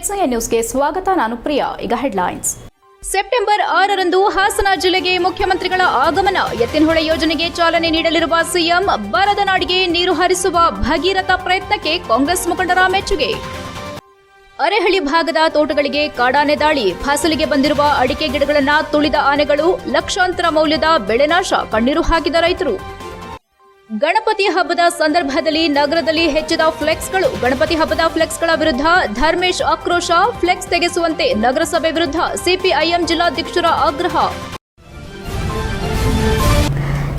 HIN ನ್ಯೂಸ್ಗೆ ಸ್ವಾಗತ. ನಾನು ಪ್ರಿಯಾ. ಈಗ ಹೆಡ್ಲೈನ್ಸ್. ಸೆಪ್ಟೆಂಬರ್ 6ರಂದು ಹಾಸನ ಜಿಲ್ಲೆಗೆ ಮುಖ್ಯಮಂತ್ರಿಗಳ ಆಗಮನ. ಎತ್ತಿನಹೊಳೆ ಯೋಜನೆಗೆ ಚಾಲನೆ ನೀಡಲಿರುವ ಸಿಎಂ. ಬರದ ನಾಡಿಗೆ ನೀರು ಹರಿಸುವ ಭಗೀರಥ ಪ್ರಯತ್ನಕ್ಕೆ ಕಾಂಗ್ರೆಸ್ ಮುಖಂಡರ ಮೆಚ್ಚುಗೆ. ಅರೆಹಳ್ಳಿ ಭಾಗದ ತೋಟಗಳಿಗೆ ಕಾಡಾನೆ ದಾಳಿ. ಫಸಲಿಗೆ ಬಂದಿರುವ ಅಡಿಕೆ ಗಿಡಗಳನ್ನು ತುಳಿದ ಆನೆಗಳು. ಲಕ್ಷಾಂತರ ಮೌಲ್ಯದ ಬೆಳೆನಾಶ. ಕಣ್ಣೀರು ಹಾಕಿದ ರೈತರು. ಗಣಪತಿ ಹಬ್ಬದ ಸಂದರ್ಭದಲ್ಲಿ ನಗರದಲ್ಲಿ ಹೆಚ್ಚಿದ ಫ್ಲೆಕ್ಸ್ಗಳು. ಗಣಪತಿ ಹಬ್ಬದ ಫ್ಲೆಕ್ಸ್ಗಳ ವಿರುದ್ಧ ಧರ್ಮೇಶ್ ಆಕ್ರೋಶ. ಫ್ಲೆಕ್ಸ್ ತೆಗೆಸುವಂತೆ ನಗರಸಭೆ ವಿರುದ್ಧ ಸಿಪಿಐಎಂ ಜಿಲ್ಲಾಧ್ಯಕ್ಷರ ಆಗ್ರಹ.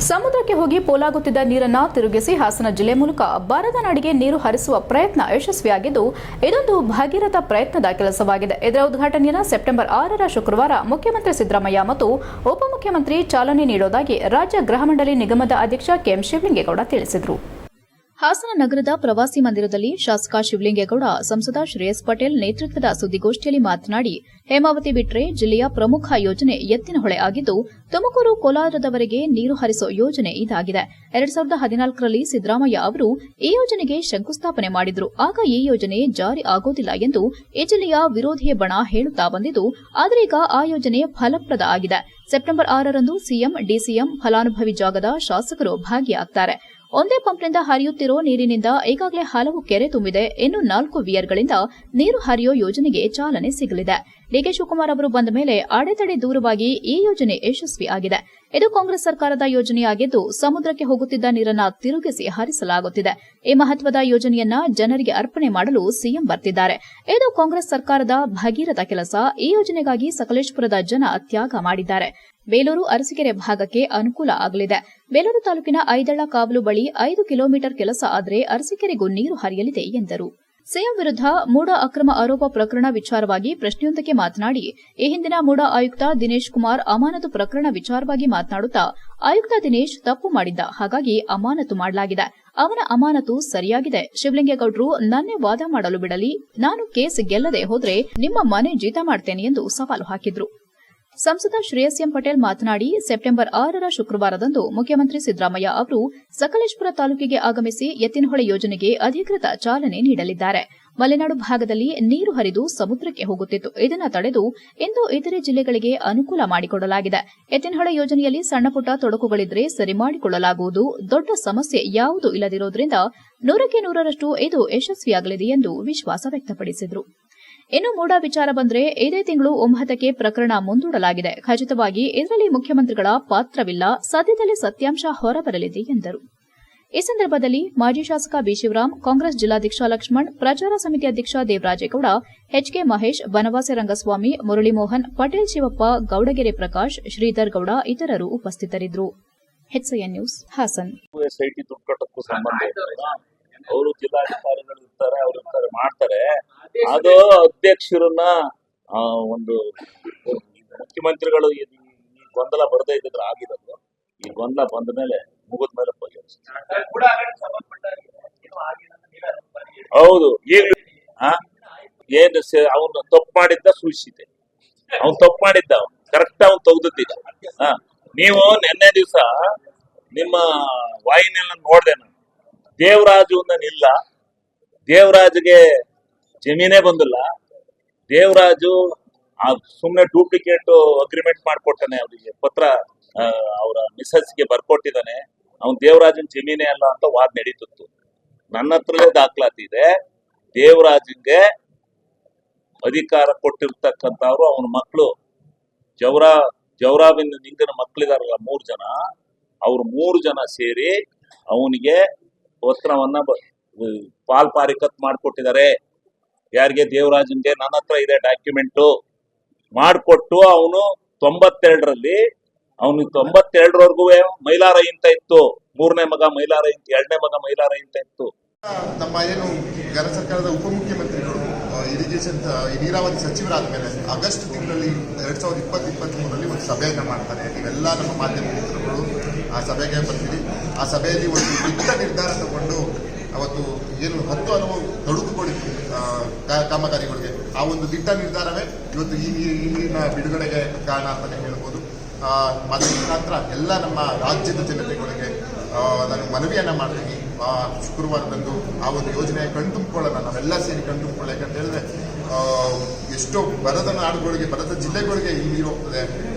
ಸಮುದ್ರಕ್ಕೆ ಹೋಗಿ ಪೋಲಾಗುತ್ತಿದ್ದ ನೀರನ್ನು ತಿರುಗಿಸಿ ಹಾಸನ ಜಿಲ್ಲೆ ಮೂಲಕ ಬರದ ನಾಡಿಗೆ ನೀರು ಹರಿಸುವ ಪ್ರಯತ್ನ ಯಶಸ್ವಿಯಾಗಿದ್ದು, ಇದೊಂದು ಭಗೀರಥ ಪ್ರಯತ್ನದ ಕೆಲಸವಾಗಿದೆ. ಇದರ ಉದ್ಘಾಟನೆಯನ್ನು ಸೆಪ್ಟೆಂಬರ್ 6ರ ಶುಕ್ರವಾರ ಮುಖ್ಯಮಂತ್ರಿ ಸಿದ್ದರಾಮಯ್ಯ ಮತ್ತು ಉಪಮುಖ್ಯಮಂತ್ರಿ ಚಾಲನೆ ನೀಡುವುದಾಗಿ ರಾಜ್ಯ ಗೃಹ ಮಂಡಳಿ ನಿಗಮದ ಅಧ್ಯಕ್ಷ ಕೆಎಂ ಶಿವಲಿಂಗೇಗೌಡ ತಿಳಿಸಿದರು. ಹಾಸನ ನಗರದ ಪ್ರವಾಸಿ ಮಂದಿರದಲ್ಲಿ ಶಾಸಕ ಶಿವಲಿಂಗೇಗೌಡ, ಸಂಸದ ಶ್ರೇಯಸ್ ಪಟೇಲ್ ನೇತೃತ್ವದ ಸುದ್ದಿಗೋಷ್ಠಿಯಲ್ಲಿ ಮಾತನಾಡಿ, ಹೇಮಾವತಿ ಬಿಟ್ರೆ ಜಿಲ್ಲೆಯ ಪ್ರಮುಖ ಯೋಜನೆ ಎತ್ತಿನಹೊಳೆ ಆಗಿದ್ದು, ತುಮಕೂರು ಕೋಲಾರದವರೆಗೆ ನೀರು ಹರಿಸೋ ಯೋಜನೆ ಇದಾಗಿದೆ. 2014ರಲ್ಲಿ ಸಿದ್ದರಾಮಯ್ಯ ಅವರು ಈ ಯೋಜನೆಗೆ ಶಂಕುಸ್ಥಾಪನೆ ಮಾಡಿದ್ರು. ಆಗ ಈ ಯೋಜನೆ ಜಾರಿ ಆಗೋದಿಲ್ಲ ಎಂದು ಈ ಜಿಲ್ಲೆಯ ವಿರೋಧಿಯ ಬಣ ಹೇಳುತ್ತಾ ಬಂದಿದ್ದು, ಆದರೆ ಈಗ ಆ ಯೋಜನೆ ಫಲಪ್ರದ ಆಗಿದೆ. ಸೆಪ್ಟೆಂಬರ್ 6ರಂದು ಸಿಎಂ, ಡಿಸಿಎಂ, ಫಲಾನುಭವಿ ಜಾಗದ ಶಾಸಕರು ಭಾಗಿಯಾಗ್ತಾರೆ. ಒಂದೇ ಪಂಪ್ನಿಂದ ಹರಿಯುತ್ತಿರೋ ನೀರಿನಿಂದ ಈಗಾಗಲೇ ಹಲವು ಕೆರೆ ತುಂಬಿದೆ. ಇನ್ನು 4 ವಿಯರ್ಗಳಿಂದ ನೀರು ಹರಿಯೋ ಯೋಜನೆಗೆ ಚಾಲನೆ ಸಿಗಲಿದೆ. ಡಿಕೆ ಶಿವಕುಮಾರ್ ಅವರು ಬಂದ ಮೇಲೆ ಅಡೆತಡೆ ದೂರವಾಗಿ ಈ ಯೋಜನೆ ಯಶಸ್ವಿ ಆಗಿದೆ. ಇದು ಕಾಂಗ್ರೆಸ್ ಸರ್ಕಾರದ ಯೋಜನೆಯಾಗಿದ್ದು, ಸಮುದ್ರಕ್ಕೆ ಹೋಗುತ್ತಿದ್ದ ನೀರನ್ನ ತಿರುಗಿಸಿ ಹರಿಸಲಾಗುತ್ತಿದೆ. ಈ ಮಹತ್ವದ ಯೋಜನೆಯನ್ನ ಜನರಿಗೆ ಅರ್ಪಣೆ ಮಾಡಲು ಸಿಎಂ ಬರ್ತಿದ್ದಾರೆ. ಇದು ಕಾಂಗ್ರೆಸ್ ಸರ್ಕಾರದ ಭಗೀರಥ ಕೆಲಸ. ಈ ಯೋಜನೆಗಾಗಿ ಸಕಲೇಶಪುರದ ಜನ ತ್ಯಾಗ ಮಾಡಿದ್ದಾರೆ. ಬೇಲೂರು ಅರಸೀಕೆರೆ ಭಾಗಕ್ಕೆ ಅನುಕೂಲ ಆಗಲಿದೆ. ಬೇಲೂರು ತಾಲೂಕಿನ ಐದಳ್ಳ ಕಾವಲು ಬಳಿ 5 ಕಿಲೋಮೀಟರ್ ಕೆಲಸ ಆದರೆ ಅರಸೀಕೆರೆಗೂ ನೀರು ಹರಿಯಲಿದೆ ಎಂದರು. ಸಿಎಂ ವಿರುದ್ಧ ಮೂಡಾ ಅಕ್ರಮ ಆರೋಪ ಪ್ರಕರಣ ವಿಚಾರವಾಗಿ ಪ್ರಶ್ನೆಯೊಂದಕ್ಕೆ ಮಾತನಾಡಿ, ಈ ಹಿಂದಿನ ಮೂಡಾ ಆಯುಕ್ತ ದಿನೇಶ್ ಕುಮಾರ್ ಅಮಾನತು ಪ್ರಕರಣ ವಿಚಾರವಾಗಿ ಮಾತನಾಡುತ್ತಾ, ಆಯುಕ್ತ ದಿನೇಶ್ ತಪ್ಪು ಮಾಡಿದ್ದ, ಹಾಗಾಗಿ ಅಮಾನತು ಮಾಡಲಾಗಿದೆ. ಅವನ ಅಮಾನತು ಸರಿಯಾಗಿದೆ. ಶಿವಲಿಂಗೇಗೌಡರು ನನ್ನೇ ವಾದ ಮಾಡಲು ಬಿಡಲಿ, ನಾನು ಕೇಸ್ ಗೆಲ್ಲದೆ ಹೋದ್ರೆ ನಿಮ್ಮ ಮನೆ ಜೀತ ಮಾಡ್ತೇನೆ ಎಂದು ಸವಾಲು ಹಾಕಿದ್ರು. ಸಂಸದ ಶ್ರೇಯಸ್ ಎಂ ಪಟೇಲ್ ಮಾತನಾಡಿ, ಸೆಪ್ಟೆಂಬರ್ 6ರ ಶುಕ್ರವಾರದಂದು ಮುಖ್ಯಮಂತ್ರಿ ಸಿದ್ದರಾಮಯ್ಯ ಅವರು ಸಕಲೇಶಪುರ ತಾಲೂಕಿಗೆ ಆಗಮಿಸಿ ಎತ್ತಿನಹೊಳೆ ಯೋಜನೆಗೆ ಅಧಿಕೃತ ಚಾಲನೆ ನೀಡಲಿದ್ದಾರೆ. ಮಲೆನಾಡು ಭಾಗದಲ್ಲಿ ನೀರು ಹರಿದು ಸಮುದ್ರಕ್ಕೆ ಹೋಗುತ್ತಿತ್ತು. ಇದನ್ನು ತಡೆದು ಇಂದು ಇತರೆ ಜಿಲ್ಲೆಗಳಿಗೆ ಅನುಕೂಲ ಮಾಡಿಕೊಡಲಾಗಿದೆ. ಎತ್ತಿನಹೊಳೆ ಯೋಜನೆಯಲ್ಲಿ ಸಣ್ಣಪುಟ್ಟ ತೊಡಕುಗಳಿದ್ರೆ ಸರಿ ಮಾಡಿಕೊಳ್ಳಲಾಗುವುದು. ದೊಡ್ಡ ಸಮಸ್ಯೆ ಯಾವುದೂ ಇಲ್ಲದಿರುವುದರಿಂದ 100ಕ್ಕೆ 100ರಷ್ಟು ಇದು ಯಶಸ್ವಿಯಾಗಲಿದೆ ಎಂದು ವಿಶ್ವಾಸ ವ್ಯಕ್ತಪಡಿಸಿದರು. ಇನ್ನು ಮೂಡಾ ವಿಚಾರ ಬಂದರೆ ಇದೇ ತಿಂಗಳು 9ಕ್ಕೆ ಪ್ರಕರಣ ಮುಂದೂಡಲಾಗಿದೆ. ಖಚಿತವಾಗಿ ಇದರಲ್ಲಿ ಮುಖ್ಯಮಂತ್ರಿಗಳ ಪಾತ್ರವಿಲ್ಲ. ಸದ್ಯದಲ್ಲೇ ಸತ್ಯಾಂಶ ಹೊರಬರಲಿದೆ ಎಂದರು. ಈ ಸಂದರ್ಭದಲ್ಲಿ ಮಾಜಿ ಶಾಸಕ ಬಿ ಶಿವರಾಮ್, ಕಾಂಗ್ರೆಸ್ ಜಿಲ್ಲಾಧ್ಯಕ್ಷ ಲಕ್ಷ್ಮಣ್, ಪ್ರಚಾರ ಸಮಿತಿ ಅಧ್ಯಕ್ಷ ದೇವರಾಜೇಗೌಡ, ಎಚ್ಕೆ ಮಹೇಶ್, ಬನವಾಸಿ ರಂಗಸ್ವಾಮಿ, ಮುರಳಿ ಮೋಹನ್, ಪಟೇಲ್ ಶಿವಪ್ಪ, ಗೌಡಗೆರೆ ಪ್ರಕಾಶ್, ಶ್ರೀಧರ್ ಗೌಡ ಇತರರು ಉಪಸ್ಥಿತರಿದ್ದರು. HIN news, Hassan. ಅವರು ಜಿಲ್ಲಾಧಿಕಾರಿಗಳು ಇರ್ತಾರೆ, ಅವ್ರು ಇರ್ತಾರೆ, ಮಾಡ್ತಾರೆ. ಅದು ಅಧ್ಯಕ್ಷರನ್ನ ಒಂದು ಮುಖ್ಯಮಂತ್ರಿಗಳು ಈ ಗೊಂದಲ ಬರದೇ ಇದ್ದಿದ್ರೆ ಆಗಿರೋದು. ಈ ಗೊಂದಲ ಬಂದ ಮೇಲೆ ಮುಗಿದ ಮೇಲೆ ಹೌದು. ಈಗ ಏನು ಅವನು ತಪ್ಪು ಮಾಡಿದ್ದ ಸೂಚಿಸಿದೆ. ಅವ್ನು ತಪ್ಪು ಮಾಡಿದ್ದ, ಕರೆಕ್ಟ್ ಅವ್ನು ತೆಗ್ದಿದ್ದ. ನೀವು ನಿನ್ನೆ ದಿವಸ ನಿಮ್ಮ ವಾಹಿನಿಯನ್ನ ನೋಡ್ದೆ ನಾನು. ದೇವರಾಜು ಇಲ್ಲ, ದೇವರಾಜ್ಗೆ ಜಮೀನೇ ಬಂದಿಲ್ಲ. ದೇವರಾಜು ಸುಮ್ನೆ ಡೂಪ್ಲಿಕೇಟ್ ಅಗ್ರಿಮೆಂಟ್ ಮಾಡ್ಕೊಟ್ಟಾನೆ. ಅವರಿಗೆ ಪತ್ರ ಅವರ ಮಿಸಸ್ಗೆ ಬರ್ಕೊಟ್ಟಿದ್ದಾನೆ. ಅವ್ನು ದೇವರಾಜನ್ ಜಮೀನೇ ಅಲ್ಲ ಅಂತ ವಾದ ನಡೀತಿತ್ತು. ನನ್ನ ಹತ್ರಲೇ ದಾಖಲಾತಿದೆ. ದೇವರಾಜನ್ಗೆ ಅಧಿಕಾರ ಕೊಟ್ಟಿರ್ತಕ್ಕಂಥವ್ರು ಅವನ ಮಕ್ಕಳು ಜವರಾಬಿಂದ ನಿಂಗನ ಮಕ್ಕಳಿದಾರಲ್ಲ 3 ಜನ, ಅವ್ರು 3 ಜನ ಸೇರಿ ಅವನಿಗೆ ಪತ್ರವನ್ನ ಪಾರಿಕತ್ ಮಾಡಿಕೊಟ್ಟಿದ್ದಾರೆ. ಯಾರಿಗೆ? ದೇವರಾಜನ್ಗೆ. ನನ್ನ ಹತ್ರ ಇದೆ ಡಾಕ್ಯುಮೆಂಟು. ಮಾಡಿಕೊಟ್ಟು ಅವನು 92ರಲ್ಲಿ ಅವನು 92ರವರೆಗೂ ಮೈಲಾರ ಇಂತ ಇತ್ತು. 3ನೇ ಮಗ ಮೈಲಾರ ಇಂತ, 2ನೇ ಮಗ ಮೈಲಾರ ಇಂತ ಇತ್ತು. ನಮ್ಮ ಏನು ಕೇಂದ್ರ ಸರ್ಕಾರದ ಉಪಮುಖ್ಯಮಂತ್ರಿಗಳು ಇರಿಗೇಷನ್ ನೀರಾವರಿ ಸಚಿವರಾದ ಮೇಲೆ ಆಗಸ್ಟ್ ತಿಂಗಳಲ್ಲಿ 2020-23ರಲ್ಲಿ ಒಂದು ಸಭೆಯನ್ನು ಮಾಡ್ತಾರೆ. ನೀವೆಲ್ಲ ನಮ್ಮ ಮಾಧ್ಯಮ ಮಿತ್ರಗಳು ಆ ಸಭೆಗೆ ಬರ್ತೀರಿ. ಆ ಸಭೆಯಲ್ಲಿ ಒಂದು ದಿಟ್ಟ ನಿರ್ಧಾರ ತಗೊಂಡು ಅವತ್ತು ಏನು 10 ಹಲವು ತೊಡಕುಗಳಿತ್ತು ಕಾಮಗಾರಿಗಳಿಗೆ. ಆ ಒಂದು ದಿಟ್ಟ ನಿರ್ಧಾರವೇ ಇವತ್ತು ಈ ನೀರಿನ ಬಿಡುಗಡೆಗೆ ಕಾರಣ ಅಂತಲೇ ಹೇಳ್ಬೋದು. ಮಾಧ್ಯಮ ಮುಖಾಂತರ ಎಲ್ಲ ನಮ್ಮ ರಾಜ್ಯದ ಜನತೆಗಳಿಗೆ ನಾನು ಮನವಿಯನ್ನು ಮಾಡ್ತೀನಿ. ಶುಕ್ರವಾರದಂದು ಆ ಒಂದು ಯೋಜನೆ ಕಣ್ತುಂಬಿಕೊಳ್ಳೋಣ, ನಾವೆಲ್ಲ ಸೇರಿ ಕಣ್ತುಂಬಿಕೊಳ್ಳ. ಯಾಕಂತ ಹೇಳಿದ್ರೆ ಎಷ್ಟೋ ಬರದ ನಾಡುಗಳಿಗೆ, ಬರದ ಜಿಲ್ಲೆಗಳಿಗೆ ಈ ನೀರು ಹೋಗ್ತದೆ.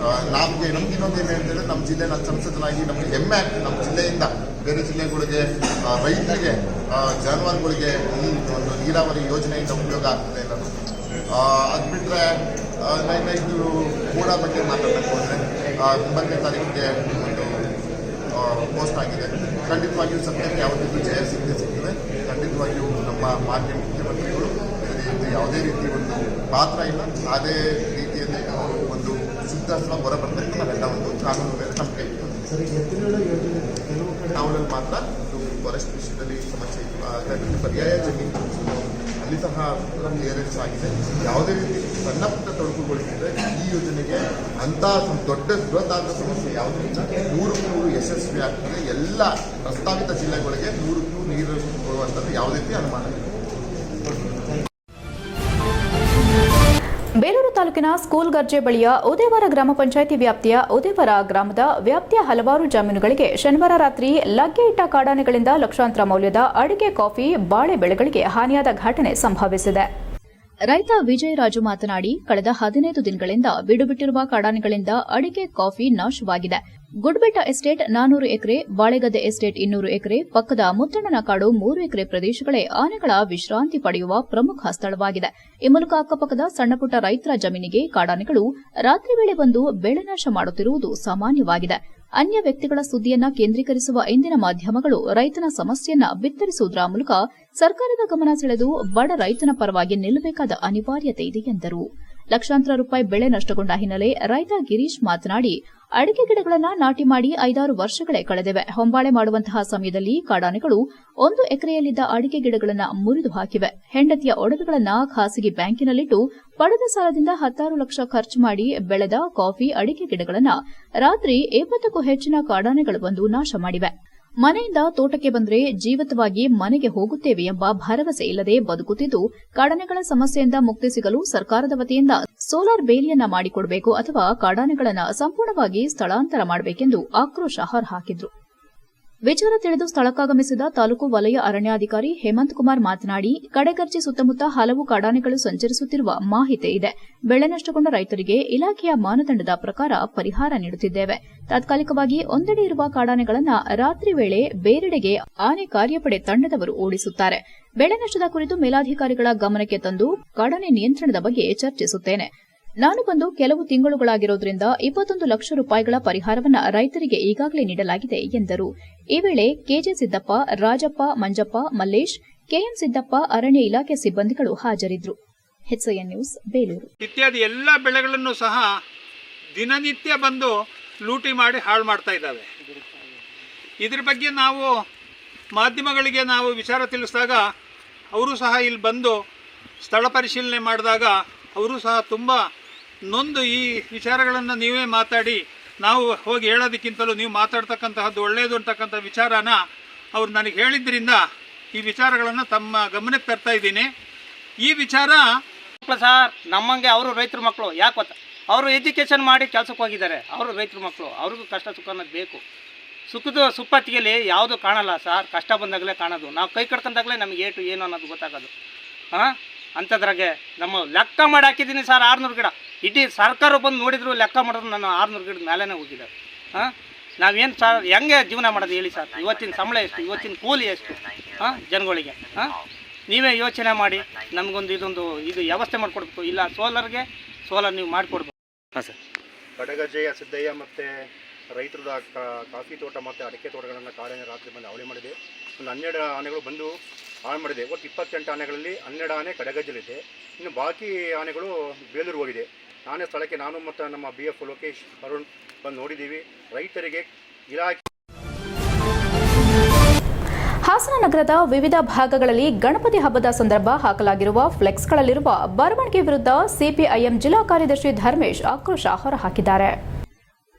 ನಮ್ಗೆ ಇನ್ನೊಂದು ಏನು ಹೇಳಿದ್ರೆ, ನಮ್ಮ ಜಿಲ್ಲೆ ನಾನು ಸಂಸದನಾಗಿ ನಮಗೆ ಹೆಮ್ಮೆ ಆಗ್ತದೆ. ನಮ್ಮ ಜಿಲ್ಲೆಯಿಂದ ಬೇರೆ ಜಿಲ್ಲೆಗಳಿಗೆ, ರೈತರಿಗೆ, ಜಾನುವಾರುಗಳಿಗೆ ಈ ಒಂದು ನೀರಾವರಿ ಯೋಜನೆಯಿಂದ ಉಪಯೋಗ ಆಗ್ತದೆ ಅನ್ನೋದು. ಅದು ಬಿಟ್ಟರೆ ಇದು ಕೂಡ ಬಗ್ಗೆ ಮಾತಾಡಬೇಕು ಅಂದರೆ 9ನೇ ತಾರೀಕಿಗೆ ಒಂದು ಪೋಸ್ಟ್ ಆಗಿದೆ. ಖಂಡಿತವಾಗಿಯೂ ಸತ್ಯಕ್ಕೆ ಯಾವತ್ತಿಗೂ ಜಯ ಸಿಗ್ತದೆ. ಖಂಡಿತವಾಗಿಯೂ ನಮ್ಮ ಮಾನ್ಯ ಮುಖ್ಯಮಂತ್ರಿಗಳು ಇದರಲ್ಲಿ ಯಾವುದೇ ರೀತಿ ಒಂದು ಪಾತ್ರ ಇಲ್ಲ. ಅದೇ ರೀತಿಯಲ್ಲಿ ಅವರು ಒಂದು ಶುದ್ಧ ಹೊರ ಬರಬೇಕು. ನಾವೆಲ್ಲ ಒಂದು ಕಾನೂನು ಮೇಲೆ ನಂಬಿಕೆ ನಾವಲ್ಲಿ ಮಾತ್ರ ಫಾರೆಸ್ಟ್ ವಿಷಯದಲ್ಲಿ ಸಮಸ್ಯೆ ಇತ್ತು. ಪರ್ಯಾಯ ಜಮೀನು ಅಲ್ಲಿ ಸಹ ಕ್ಲಿಯರೆನ್ಸ್ ಆಗಿದೆ. ಯಾವುದೇ ರೀತಿ ಸಣ್ಣ ಪುಟ್ಟ ತೊಡಕುಗಳಿದ್ರೆ ಈ ಯೋಜನೆಗೆ ಅಂಥ ದೊಡ್ಡ ಬೃಹತ್ತಾದ ಸಮಸ್ಯೆ ಯಾವುದೂ ಇಲ್ಲ. 100% ಯಶಸ್ವಿ ಆಗ್ತದೆ. ಎಲ್ಲ ಪ್ರಸ್ತಾವಿತ ಜಿಲ್ಲೆಗಳಿಗೆ 100% ನೀರು ಕೊಡುವಂಥದ್ದು ಯಾವುದೇ ರೀತಿ ಅನುಮಾನ ಇಲ್ಲ. ಬೇಲೂರು ತಾಲೂಕಿನ ಸ್ಕೂಲ್ ಗರ್ಜೆ ಬಳಿಯ ಉದೇವರ ಗ್ರಾಮ ಪಂಚಾಯಿತಿ ವ್ಯಾಪ್ತಿಯ ಉದೇವರ ಗ್ರಾಮದ ವ್ಯಾಪ್ತಿಯ ಹಲವಾರು ಜಮೀನುಗಳಿಗೆ ಶನಿವಾರ ರಾತ್ರಿ ಲಗ್ಗೆ ಇಟ್ಟ ಕಾಡಾನೆಗಳಿಂದ ಲಕ್ಷಾಂತರ ಮೌಲ್ಯದ ಅಡಿಕೆ, ಕಾಫಿ, ಬಾಳೆ ಬೆಳೆಗಳಿಗೆ ಹಾನಿಯಾದ ಘಟನೆ ಸಂಭವಿಸಿದೆ. ರೈತ ವಿಜಯರಾಜು ಮಾತನಾಡಿ, ಕಳೆದ 15 ದಿನಗಳಿಂದ ಬಿಡುಬಿಟ್ಟಿರುವ ಕಾಡಾನೆಗಳಿಂದ ಅಡಿಕೆ, ಕಾಫಿ ನಾಶವಾಗಿದೆ. ಗುಡ್ಬೆಟ್ಟ ಎಸ್ಟೇಟ್ 400 ಎಕರೆ, ಬಾಳೆಗದ್ದೆ ಎಸ್ಟೇಟ್ 200 ಎಕರೆ, ಪಕ್ಕದ ಮುತ್ತಣ್ಣನ ಕಾಡು 3 ಎಕರೆ ಪ್ರದೇಶಗಳೇ ಆನೆಗಳ ವಿಶ್ರಾಂತಿ ಪಡೆಯುವ ಪ್ರಮುಖ ಸ್ಥಳವಾಗಿದೆ. ಈ ಮೂಲಕ ಅಕ್ಕಪಕ್ಕದ ಸಣ್ಣಪುಟ್ಟ ರೈತರ ಜಮೀನಿಗೆ ಕಾಡಾನೆಗಳು ರಾತ್ರಿ ವೇಳೆ ಬಂದು ಬೆಳೆ ನಾಶ ಮಾಡುತ್ತಿರುವುದು ಸಾಮಾನ್ಯವಾಗಿದೆ. ಅನ್ಯ ವ್ಯಕ್ತಿಗಳ ಸುದ್ದಿಯನ್ನ ಕೇಂದ್ರೀಕರಿಸುವ ಇಂದಿನ ಮಾಧ್ಯಮಗಳು ರೈತನ ಸಮಸ್ಯೆಯನ್ನ ಬಿತ್ತರಿಸುವುದರ ಮೂಲಕ ಸರ್ಕಾರದ ಗಮನ ಸೆಳೆದು ಬಡ ರೈತನ ಪರವಾಗಿ ನಿಲ್ಲಬೇಕಾದ ಅನಿವಾರ್ಯತೆ ಇದೆ ಎಂದರು. ಲಕ್ಷಾಂತರ ರೂಪಾಯಿ ಬೆಳೆ ನಷ್ಟಗೊಂಡ ಹಿನ್ನೆಲೆ ರೈತ ಗಿರೀಶ್ ಮಾತನಾಡಿ, ಅಡಿಕೆ ಗಿಡಗಳನ್ನು ನಾಟಿ ಮಾಡಿ 5-6 ವರ್ಷಗಳೇ ಕಳೆದಿವೆ. ಹೊಂಬಾಳೆ ಮಾಡುವಂತಹ ಸಮಯದಲ್ಲಿ ಕಾಡಾನೆಗಳು 1 ಎಕರೆಯಲ್ಲಿದ್ದ ಅಡಿಕೆ ಗಿಡಗಳನ್ನು ಮುರಿದು ಹಾಕಿವೆ. ಹೆಂಡತಿಯ ಒಡವೆಗಳನ್ನು ಖಾಸಗಿ ಬ್ಯಾಂಕಿನಲ್ಲಿಟ್ಟು ಪಡೆದ ಸಾಲದಿಂದ 16 ಲಕ್ಷ ಖರ್ಚು ಮಾಡಿ ಬೆಳೆದ ಕಾಫಿ, ಅಡಿಕೆ ಗಿಡಗಳನ್ನು ರಾತ್ರಿ 20ಕ್ಕೂ ಹೆಚ್ಚಿನ ಕಾಡಾನೆಗಳು ಬಂದು ನಾಶ ಮಾಡಿವೆ. ಮನೆಯಿಂದ ತೋಟಕ್ಕೆ ಬಂದರೆ ಜೀವಿತವಾಗಿ ಮನೆಗೆ ಹೋಗುತ್ತೇವೆ ಎಂಬ ಭರವಸೆ ಇಲ್ಲದೆ ಬದುಕುತ್ತಿದ್ದು, ಕಾಡಾನೆಗಳ ಸಮಸ್ಯೆಯಿಂದ ಮುಕ್ತಿ ಸಿಗಲು ಸರ್ಕಾರದ ವತಿಯಿಂದ ಸೋಲಾರ್ ಬೇಲಿಯನ್ನ ಮಾಡಿಕೊಡಬೇಕು ಅಥವಾ ಕಾಡಾನೆಗಳನ್ನು ಸಂಪೂರ್ಣವಾಗಿ ಸ್ಥಳಾಂತರ ಮಾಡಬೇಕೆಂದು ಆಕ್ರೋಶ ಹೊರಹಾಕಿದ್ರು. ವಿಚಾರ ತಿಳಿದು ಸ್ಥಳಕ್ಕಾಗಮಿಸಿದ ತಾಲೂಕು ವಲಯ ಅರಣ್ಯಾಧಿಕಾರಿ ಹೇಮಂತ್ ಕುಮಾರ್ ಮಾತನಾಡಿ, ಕಡೆಗರ್ಜಿ ಸುತ್ತಮುತ್ತ ಹಲವು ಕಾಡಾನೆಗಳು ಸಂಚರಿಸುತ್ತಿರುವ ಮಾಹಿತಿ ಇದೆ. ಬೆಳೆ ನಷ್ಟಗೊಂಡ ರೈತರಿಗೆ ಇಲಾಖೆಯ ಮಾನದಂಡದ ಪ್ರಕಾರ ಪರಿಹಾರ ನೀಡುತ್ತಿದ್ದೇವೆ. ತಾತ್ಕಾಲಿಕವಾಗಿ ಒಂದೆಡೆ ಇರುವ ಕಾಡಾನೆಗಳನ್ನು ರಾತ್ರಿ ವೇಳೆ ಬೇರೆಡೆಗೆ ಆನೆ ಕಾರ್ಯಪಡೆ ತಂಡದವರು ಓಡಿಸುತ್ತಾರೆ. ಬೆಳೆ ನಷ್ಟದ ಕುರಿತು ಮೇಲಾಧಿಕಾರಿಗಳ ಗಮನಕ್ಕೆ ತಂದು ಕಾಡಾನೆ ನಿಯಂತ್ರಣದ ಬಗ್ಗೆ ಚರ್ಚಿಸುತ್ತೇನೆ. ನಾನು ಬಂದು ಕೆಲವು ತಿಂಗಳುಗಳಾಗಿರೋದ್ರಿಂದ 21 ಲಕ್ಷ ರೂಪಾಯಿಗಳ ಪರಿಹಾರವನ್ನು ರೈತರಿಗೆ ಈಗಾಗಲೇ ನೀಡಲಾಗಿದೆ ಎಂದರು. ಈ ವೇಳೆ ಕೆಜೆ ಸಿದ್ದಪ್ಪ, ರಾಜಪ್ಪ, ಮಂಜಪ್ಪ, ಮಲ್ಲೇಶ್, ಕೆಎಂ ಸಿದ್ದಪ್ಪ, ಅರಣ್ಯ ಇಲಾಖೆ ಸಿಬ್ಬಂದಿಗಳು ಹಾಜರಿದ್ದರು. HCN news, Belur. ಇತ್ಯಾದಿ ಎಲ್ಲ ಬೆಳೆಗಳನ್ನು ಸಹ ದಿನನಿತ್ಯ ಬಂದು ಲೂಟಿ ಮಾಡಿ ಹಾಳು ಮಾಡ್ತಾ ಇದ್ದಾವೆ. ಇದ್ರ ಬಗ್ಗೆ ನಾವು ಮಾಧ್ಯಮಗಳಿಗೆ ನಾವು ವಿಚಾರ ತಿಳಿಸಿದಾಗ ಅವರು ಸಹ ಇಲ್ಲಿ ಬಂದು ಸ್ಥಳ ಪರಿಶೀಲನೆ ಮಾಡಿದಾಗ ಅವರು ಸಹ ತುಂಬ ನೊಂದು ಈ ವಿಚಾರಗಳನ್ನು ನೀವೇ ಮಾತಾಡಿ, ನಾವು ಹೋಗಿ ಹೇಳೋದಕ್ಕಿಂತಲೂ ನೀವು ಮಾತಾಡ್ತಕ್ಕಂತಹದ್ದು ಒಳ್ಳೆಯದು ಅಂತಕ್ಕಂಥ ವಿಚಾರನ ಅವ್ರು ನನಗೆ ಹೇಳಿದ್ರಿಂದ ಈ ವಿಚಾರಗಳನ್ನು ತಮ್ಮ ಗಮನಕ್ಕೆ ತರ್ತಾ ಇದ್ದೀನಿ. ಈ ವಿಚಾರ ಸರ್ ನಮ್ಮಂಗೆ ಅವರು ರೈತರ ಮಕ್ಕಳು, ಯಾಕೆ ಗೊತ್ತಾ, ಅವರು ಎಜುಕೇಷನ್ ಮಾಡಿ ಕೆಲಸಕ್ಕೆ ಹೋಗಿದ್ದಾರೆ. ಅವರು ರೈತರ ಮಕ್ಕಳು, ಅವ್ರಿಗೂ ಕಷ್ಟ ಸುಖ ಅನ್ನೋದು ಬೇಕು. ಸುಖದ ಸುಪ್ಪತ್ತಿಗೆಯಲ್ಲಿ ಯಾವುದು ಕಾಣಲ್ಲ ಸರ್, ಕಷ್ಟ ಬಂದಾಗಲೇ ಕಾಣೋದು. ನಾವು ಕೈ ಕಟ್ಕೊಂಡಾಗಲೇ ನಮಗೆ ಏನು ಅನ್ನೋದು ಗೊತ್ತಾಗೋದು. ಅಂಥದ್ರಾಗೆ ನಮ್ಮ ಲೆಕ್ಕ ಮಾಡಿ ಹಾಕಿದ್ದೀನಿ ಸರ್ 600 ಗಿಡ. ಇಡೀ ಸರ್ಕಾರ ಬಂದು ನೋಡಿದ್ರು ಲೆಕ್ಕ ಮಾಡಿದ್ರು ನಾನು 600 ಗಿಡದ ಮೇಲೇ ಹೋಗಿದ್ದಾರೆ. ನಾವೇನು ಸರ್ ಹೆಂಗೆ ಜೀವನ ಮಾಡೋದು ಹೇಳಿ ಸರ್? ಇವತ್ತಿನ ಸಂಬಳ ಎಷ್ಟು, ಇವತ್ತಿನ ಕೂಲಿ ಎಷ್ಟು ಜನಗಳಿಗೆ? ನೀವೇ ಯೋಚನೆ ಮಾಡಿ ನಮಗೊಂದು ಇದು ವ್ಯವಸ್ಥೆ ಮಾಡಿಕೊಡ್ಬೇಕು. ಇಲ್ಲ ಸೋಲಾರ್ ನೀವು ಮಾಡಿಕೊಡ್ಬೇಕು. ಹಾಂ ಸರ್. ಕಡಗಜ್ಜೆಯ ಸಿದ್ದಯ್ಯ ಮತ್ತು ರೈತರದ ಕಾಫಿ ತೋಟ ಮತ್ತು ಅಡಿಕೆ ತೋಟಗಳನ್ನು ಕಾಡಾನೆ ರಾತ್ರಿ ಬಂದು ಅವಳಿ ಮಾಡಿದೆ. ಒಂದು 12 ಆನೆಗಳು ಬಂದು ಹಾಳು ಮಾಡಿದೆ. ಒಟ್ಟು 28 ಆನೆಗಳಲ್ಲಿ 12 ಆನೆ ಕಡಗಜ್ಜಲಿದೆ. ಇನ್ನು ಬಾಕಿ ಆನೆಗಳು ಬೇಲೂರು ಹೋಗಿದೆ. ನಾನೇ ಸ್ಥಳಕ್ಕೆ ನಾನು ಮತ್ತು ನಮ್ಮ BF ಲೋಕೇಶ್, ಅರುಣ್ ಬಂದು ನೋಡಿದ್ದೀವಿ. ರೈತರಿಗೆ ಇಲಾಖೆ. ಹಾಸನ ನಗರದ ವಿವಿಧ ಭಾಗಗಳಲ್ಲಿ ಗಣಪತಿ ಹಬ್ಬದ ಸಂದರ್ಭ ಹಾಕಲಾಗಿರುವ ಫ್ಲೆಕ್ಸ್ಗಳಲ್ಲಿರುವ ಬರವಣಿಗೆ ವಿರುದ್ಧ ಸಿಪಿಐಎಂ ಜಿಲ್ಲಾ ಕಾರ್ಯದರ್ಶಿ ಧರ್ಮೇಶ್ ಆಕ್ರೋಶ ಹೊರಹಾಕಿದ್ದಾರೆ.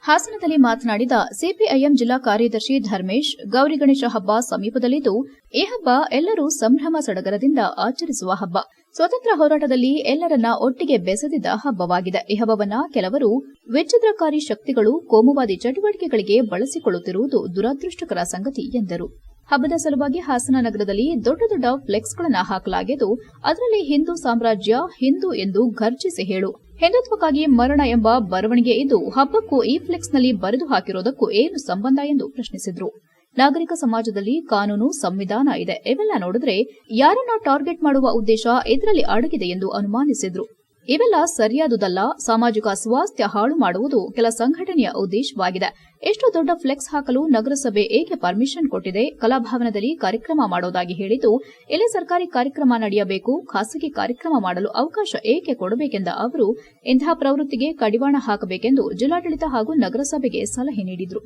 ಹಾಸನದಲ್ಲಿ ಮಾತನಾಡಿದ ಸಿಪಿಐಎಂ ಜಿಲ್ಲಾ ಕಾರ್ಯದರ್ಶಿ ಧರ್ಮೇಶ್, ಗೌರಿ ಗಣೇಶ ಹಬ್ಬ ಸಮೀಪದಲ್ಲಿದ್ದು ಈ ಹಬ್ಬ ಎಲ್ಲರೂ ಸಂಭ್ರಮ ಸಡಗರದಿಂದ ಆಚರಿಸುವ ಹಬ್ಬ. ಸ್ವತಂತ್ರ ಹೋರಾಟದಲ್ಲಿ ಎಲ್ಲರನ್ನ ಒಟ್ಟಿಗೆ ಬೆಸೆದಿದ್ದ ಹಬ್ಬವಾಗಿದೆ. ಈ ಹಬ್ಬವನ್ನ ಕೆಲವರು ವಿಚ್ಛಿದ್ರಕಾರಿ ಶಕ್ತಿಗಳು ಕೋಮುವಾದಿ ಚಟುವಟಿಕೆಗಳಿಗೆ ಬಳಸಿಕೊಳ್ಳುತ್ತಿರುವುದು ದುರದೃಷ್ಟಕರ ಸಂಗತಿ ಎಂದರು. ಹಬ್ಬದ ಸಲುವಾಗಿ ಹಾಸನ ನಗರದಲ್ಲಿ ದೊಡ್ಡ ದೊಡ್ಡ ಫ್ಲೆಕ್ಸ್ಗಳನ್ನು ಹಾಕಲಾಗಿದ್ದು ಅದರಲ್ಲಿ ಹಿಂದೂ ಸಾಮ್ರಾಜ್ಯ ಹಿಂದೂ ಎಂದು ಘರ್ಜಿಸಿ ಹೇಳು, ಹಿಂದುತ್ವಕ್ಕಾಗಿ ಮರಣ ಎಂಬ ಬರವಣಿಗೆ ಇದ್ದು ಹಬ್ಬಕ್ಕೂ ಈ ಫ್ಲೆಕ್ಸ್ನಲ್ಲಿ ಬರೆದು ಹಾಕಿರೋದಕ್ಕೂ ಏನು ಸಂಬಂಧ ಎಂದು ಪ್ರಶ್ನಿಸಿದ್ರು. ನಾಗರಿಕ ಸಮಾಜದಲ್ಲಿ ಕಾನೂನು, ಸಂವಿಧಾನ ಇದೆ. ಇವೆಲ್ಲ ನೋಡಿದ್ರೆ ಯಾರನ್ನ ಟಾರ್ಗೆಟ್ ಮಾಡುವ ಉದ್ದೇಶ ಇದರಲ್ಲಿ ಅಡಗಿದೆ ಎಂದು ಅನುಮಾನಿಸಿದ್ರು. ಇವೆಲ್ಲ ಸರಿಯಾದುದಲ್ಲ. ಸಾಮಾಜಿಕ ಸ್ವಾಸ್ಥ್ಯ ಹಾಳು ಮಾಡುವುದು ಕೆಲ ಸಂಘಟನೆಯ ಉದ್ದೇಶವಾಗಿದೆ. ಎಷ್ಟು ದೊಡ್ಡ ಫ್ಲೆಕ್ಸ್ ಹಾಕಲು ನಗರಸಭೆ ಏಕೆ ಪರ್ಮಿಷನ್ ಕೊಟ್ಟಿದೆ? ಕಲಾಭವನದಲ್ಲಿ ಕಾರ್ಯಕ್ರಮ ಮಾಡೋದಾಗಿ ಹೇಳಿದ್ದು ಇಲ್ಲಿ ಸರ್ಕಾರಿ ಕಾರ್ಯಕ್ರಮ ನಡೆಯಬೇಕು, ಖಾಸಗಿ ಕಾರ್ಯಕ್ರಮ ಮಾಡಲು ಅವಕಾಶ ಏಕೆ ಕೊಡಬೇಕೆಂದ ಅವರು ಇಂತಹ ಪ್ರವೃತ್ತಿಗೆ ಕಡಿವಾಣ ಹಾಕಬೇಕೆಂದು ಜಿಲ್ಲಾಡಳಿತ ಹಾಗೂ ನಗರಸಭೆಗೆ ಸಲಹೆ ನೀಡಿದ್ರು.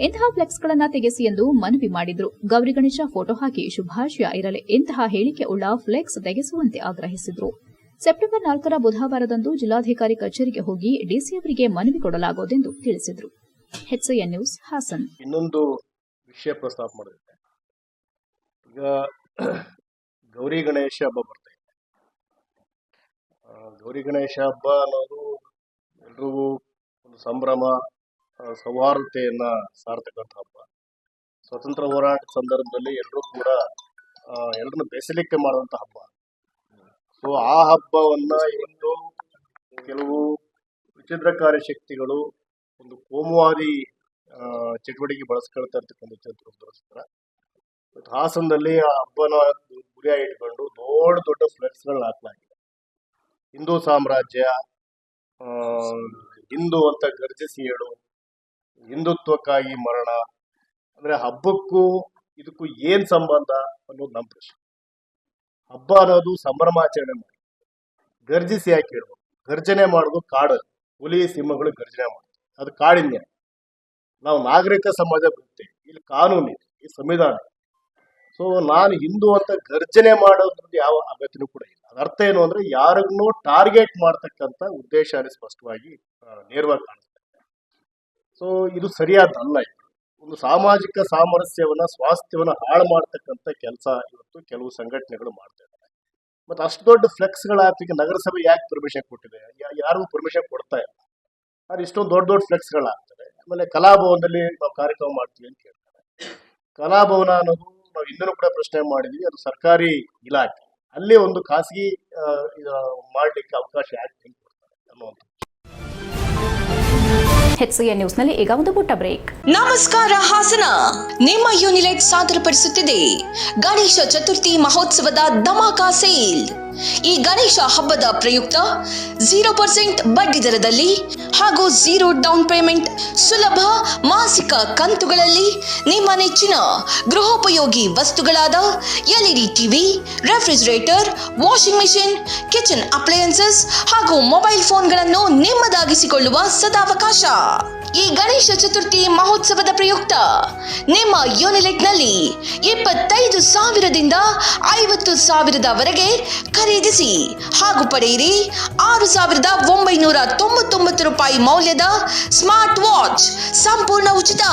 ಇಂತಹ ಫ್ಲೆಕ್ಸ್ಗಳನ್ನು ತೆಗೆಸಿ ಎಂದು ಮನವಿ ಮಾಡಿದ್ರು. ಗೌರಿ ಗಣೇಶ ಫೋಟೋ ಹಾಕಿ ಶುಭಾಶಯ ಇರಲಿ, ಇಂತಹ ಹೇಳಿಕೆ ಉಳ್ಳ ಫ್ಲೆಕ್ಸ್ ತೆಗೆಸುವಂತೆ ಆಗ್ರಹಿಸಿದ್ರು. ಸೆಪ್ಟೆಂಬರ್ 4ರ ಬುಧವಾರದಂದು ಜಿಲ್ಲಾಧಿಕಾರಿ ಕಚೇರಿಗೆ ಹೋಗಿ ಡಿಸಿ ಅವರಿಗೆ ಮನವಿ ಕೊಡಲಾಗುವುದೆಂದು ತಿಳಿಸಿದರು. HCN news Hassan. ಇನ್ನೊಂದು ವಿಷಯ ಪ್ರಸ್ತಾಪ ಮಾಡಿದೆ. ಈಗ ಗೌರಿ ಗಣೇಶ ಹಬ್ಬ ಬರ್ತಾ ಇದೆ. ಗೌರಿ ಗಣೇಶ ಹಬ್ಬ ಅನ್ನೋದು ಎಲ್ರಿಗೂ ಒಂದು ಸಂಭ್ರಮ, ಸೌಹಾರ್ದತೆಯನ್ನ ಸಾರ್ತಕ್ಕಂಥ ಹಬ್ಬ. ಸ್ವತಂತ್ರ ಹೋರಾಟ ಸಂದರ್ಭದಲ್ಲಿ ಎಲ್ಲರೂ ಕೂಡ ಎಲ್ಲರನ್ನು ಬೆಸಲಿಕ್ಕೆ ಮಾಡುವಂತ ಹಬ್ಬ. ಸೊ ಆ ಹಬ್ಬವನ್ನ ಇವತ್ತು ಕೆಲವು ವಿಚಿದ್ರಕಾರಿ ಶಕ್ತಿಗಳು ಒಂದು ಕೋಮುವಾದಿ ಚಟುವಟಿಕೆ ಬಳಸ್ಕೊಳ್ತಾ ಇರ್ತಕ್ಕಂಥ ಹಾಸನದಲ್ಲಿ ಆ ಹಬ್ಬನ ಗುರಿಯಾಗಿ ಇಟ್ಕೊಂಡು ದೊಡ್ಡ ದೊಡ್ಡ ಫ್ಲೆಕ್ಸ್ಗಳನ್ನ ಹಾಕಲಾಗಿದೆ. ಹಿಂದೂ ಸಾಮ್ರಾಜ್ಯ, ಹಿಂದೂ ಅಂತ ಗರ್ಜಿಸಿ ಹೇಳು, ಹಿಂದುತ್ವಕ್ಕಾಗಿ ಮರಣ. ಅಂದ್ರೆ ಹಬ್ಬಕ್ಕೂ ಇದಕ್ಕೂ ಏನ್ ಸಂಬಂಧ ಅನ್ನೋದು ನಮ್ಮ ಪ್ರಶ್ನೆ. ಹಬ್ಬ ಅನ್ನೋದು ಸಂಭ್ರಮಾಚರಣೆ ಮಾಡಿ, ಗರ್ಜಿಸಿ ಯಾಕೆ ಹೇಳ್ಬೇಕು? ಗರ್ಜನೆ ಮಾಡೋದು ಕಾಡಲ್ಲಿ ಹುಲಿ ಸಿಂಹಗಳು ಗರ್ಜನೆ ಮಾಡೋದು, ಅದು ಕಾಡಿನ. ನಾವು ನಾಗರಿಕ ಸಮಾಜ ಬರುತ್ತೆ, ಇಲ್ಲಿ ಕಾನೂನಿದೆ, ಈ ಸಂವಿಧಾನ. ಸೊ ನಾನು ಹಿಂದೂ ಅಂತ ಗರ್ಜನೆ ಮಾಡೋದ್ರಲ್ಲಿ ಯಾವ ಅಗತ್ಯನೂ ಕೂಡ ಇಲ್ಲ. ಅದ ಅರ್ಥ ಏನು ಅಂದ್ರೆ ಯಾರಿಗೂ ಟಾರ್ಗೆಟ್ ಮಾಡ್ತಕ್ಕಂಥ ಉದ್ದೇಶ ಸ್ಪಷ್ಟವಾಗಿ ನೇರವಾಗಿ ಕಾಣಿಸ್ತದೆ. ಸೊ ಇದು ಸರಿಯಾದಲ್ಲ. ಒಂದು ಸಾಮಾಜಿಕ ಸಾಮರಸ್ಯವನ್ನ, ಸ್ವಾಸ್ಥ್ಯವನ್ನ ಹಾಳು ಮಾಡ್ತಕ್ಕಂಥ ಕೆಲಸ ಇವತ್ತು ಕೆಲವು ಸಂಘಟನೆಗಳು ಮಾಡ್ತಾ ಇದ್ದಾರೆ. ಮತ್ತೆ ಅಷ್ಟು ದೊಡ್ಡ ಫ್ಲೆಕ್ಸ್ಗಳ ಹಾಕಲಿಕ್ಕೆ ನಗರಸಭೆ ಯಾಕೆ ಪರ್ಮಿಷನ್ ಕೊಟ್ಟಿದೆ? ಯಾರಿಗೂ ಪರ್ಮಿಷನ್ ಕೊಡ್ತಾ ಇಲ್ಲ. ಆದ್ರೆ ಇಷ್ಟೊಂದು ದೊಡ್ಡ ದೊಡ್ಡ ಫ್ಲೆಕ್ಸ್ಗಳು ಹಾಕ್ತಾರೆ. ಆಮೇಲೆ ಕಲಾಭವನದಲ್ಲಿ ನಾವು ಕಾರ್ಯಕ್ರಮ ಮಾಡ್ತೀವಿ ಅಂತ ಕೇಳ್ತಾರೆ. ಕಲಾಭವನ ಅನ್ನೋದು ನಾವು ಇನ್ನೂ ಕೂಡ ಪ್ರಶ್ನೆ ಮಾಡಿದ್ವಿ, ಅದು ಸರ್ಕಾರಿ ಇಲಾಖೆ. ಅಲ್ಲಿ ಒಂದು ಖಾಸಗಿ ಮಾಡ್ಲಿಕ್ಕೆ ಅವಕಾಶ ಯಾಕೆ ಕೊಡ್ತಾರೆ ಅನ್ನುವಂಥ. HCN ನ್ಯೂಸ್ನಲ್ಲಿ ಈಗ ಒಂದು ಪುಟ್ಟ ಬ್ರೇಕ್. ನಮಸ್ಕಾರ ಹಾಸನ. ನಿಮ್ಮ ಯೂನಿಲೈಟ್ ಸಾದರಪಡಿಸುತ್ತಿದೆ ಗಣೇಶ ಚತುರ್ಥಿ ಮಹೋತ್ಸವದ ಧಮಾಕ ಸೇಲ್. ಈ ಗಣೇಶ ಹಬ್ಬದ ಪ್ರಯುಕ್ತ 0% ಬಡ್ಡಿ ದರದಲ್ಲಿ ಹಾಗೂ 0 ಡೌನ್ ಪೇಮೆಂಟ್ ಸುಲಭ ಮಾಸಿಕ ಕಂತುಗಳಲ್ಲಿ ನಿಮ್ಮ ನೆಚ್ಚಿನ ಗೃಹೋಪಯೋಗಿ ವಸ್ತುಗಳಾದ LED TV, refrigerator, washing machine, kitchen appliances ಹಾಗೂ ಮೊಬೈಲ್ ಫೋನ್ಗಳನ್ನು ನಿಮ್ಮದಾಗಿಸಿಕೊಳ್ಳುವ ಸದಾವಕಾಶ. ಈ ಗಣೇಶ ಚತುರ್ಥಿ ಮಹೋತ್ಸವದ ಪ್ರಯುಕ್ತ ನಿಮ್ಮ ಯೂನಿಲೆಟ್ನಲ್ಲಿ 25,000ದಿಂದ 50,000ವರೆಗೆ ಖರೀದಿಸಿ ಹಾಗೂ ಪಡೆಯಿರಿ 6,999 ರೂಪಾಯಿ ಮೌಲ್ಯದ ಸ್ಮಾರ್ಟ್ ವಾಚ್ ಸಂಪೂರ್ಣ ಉಚಿತ.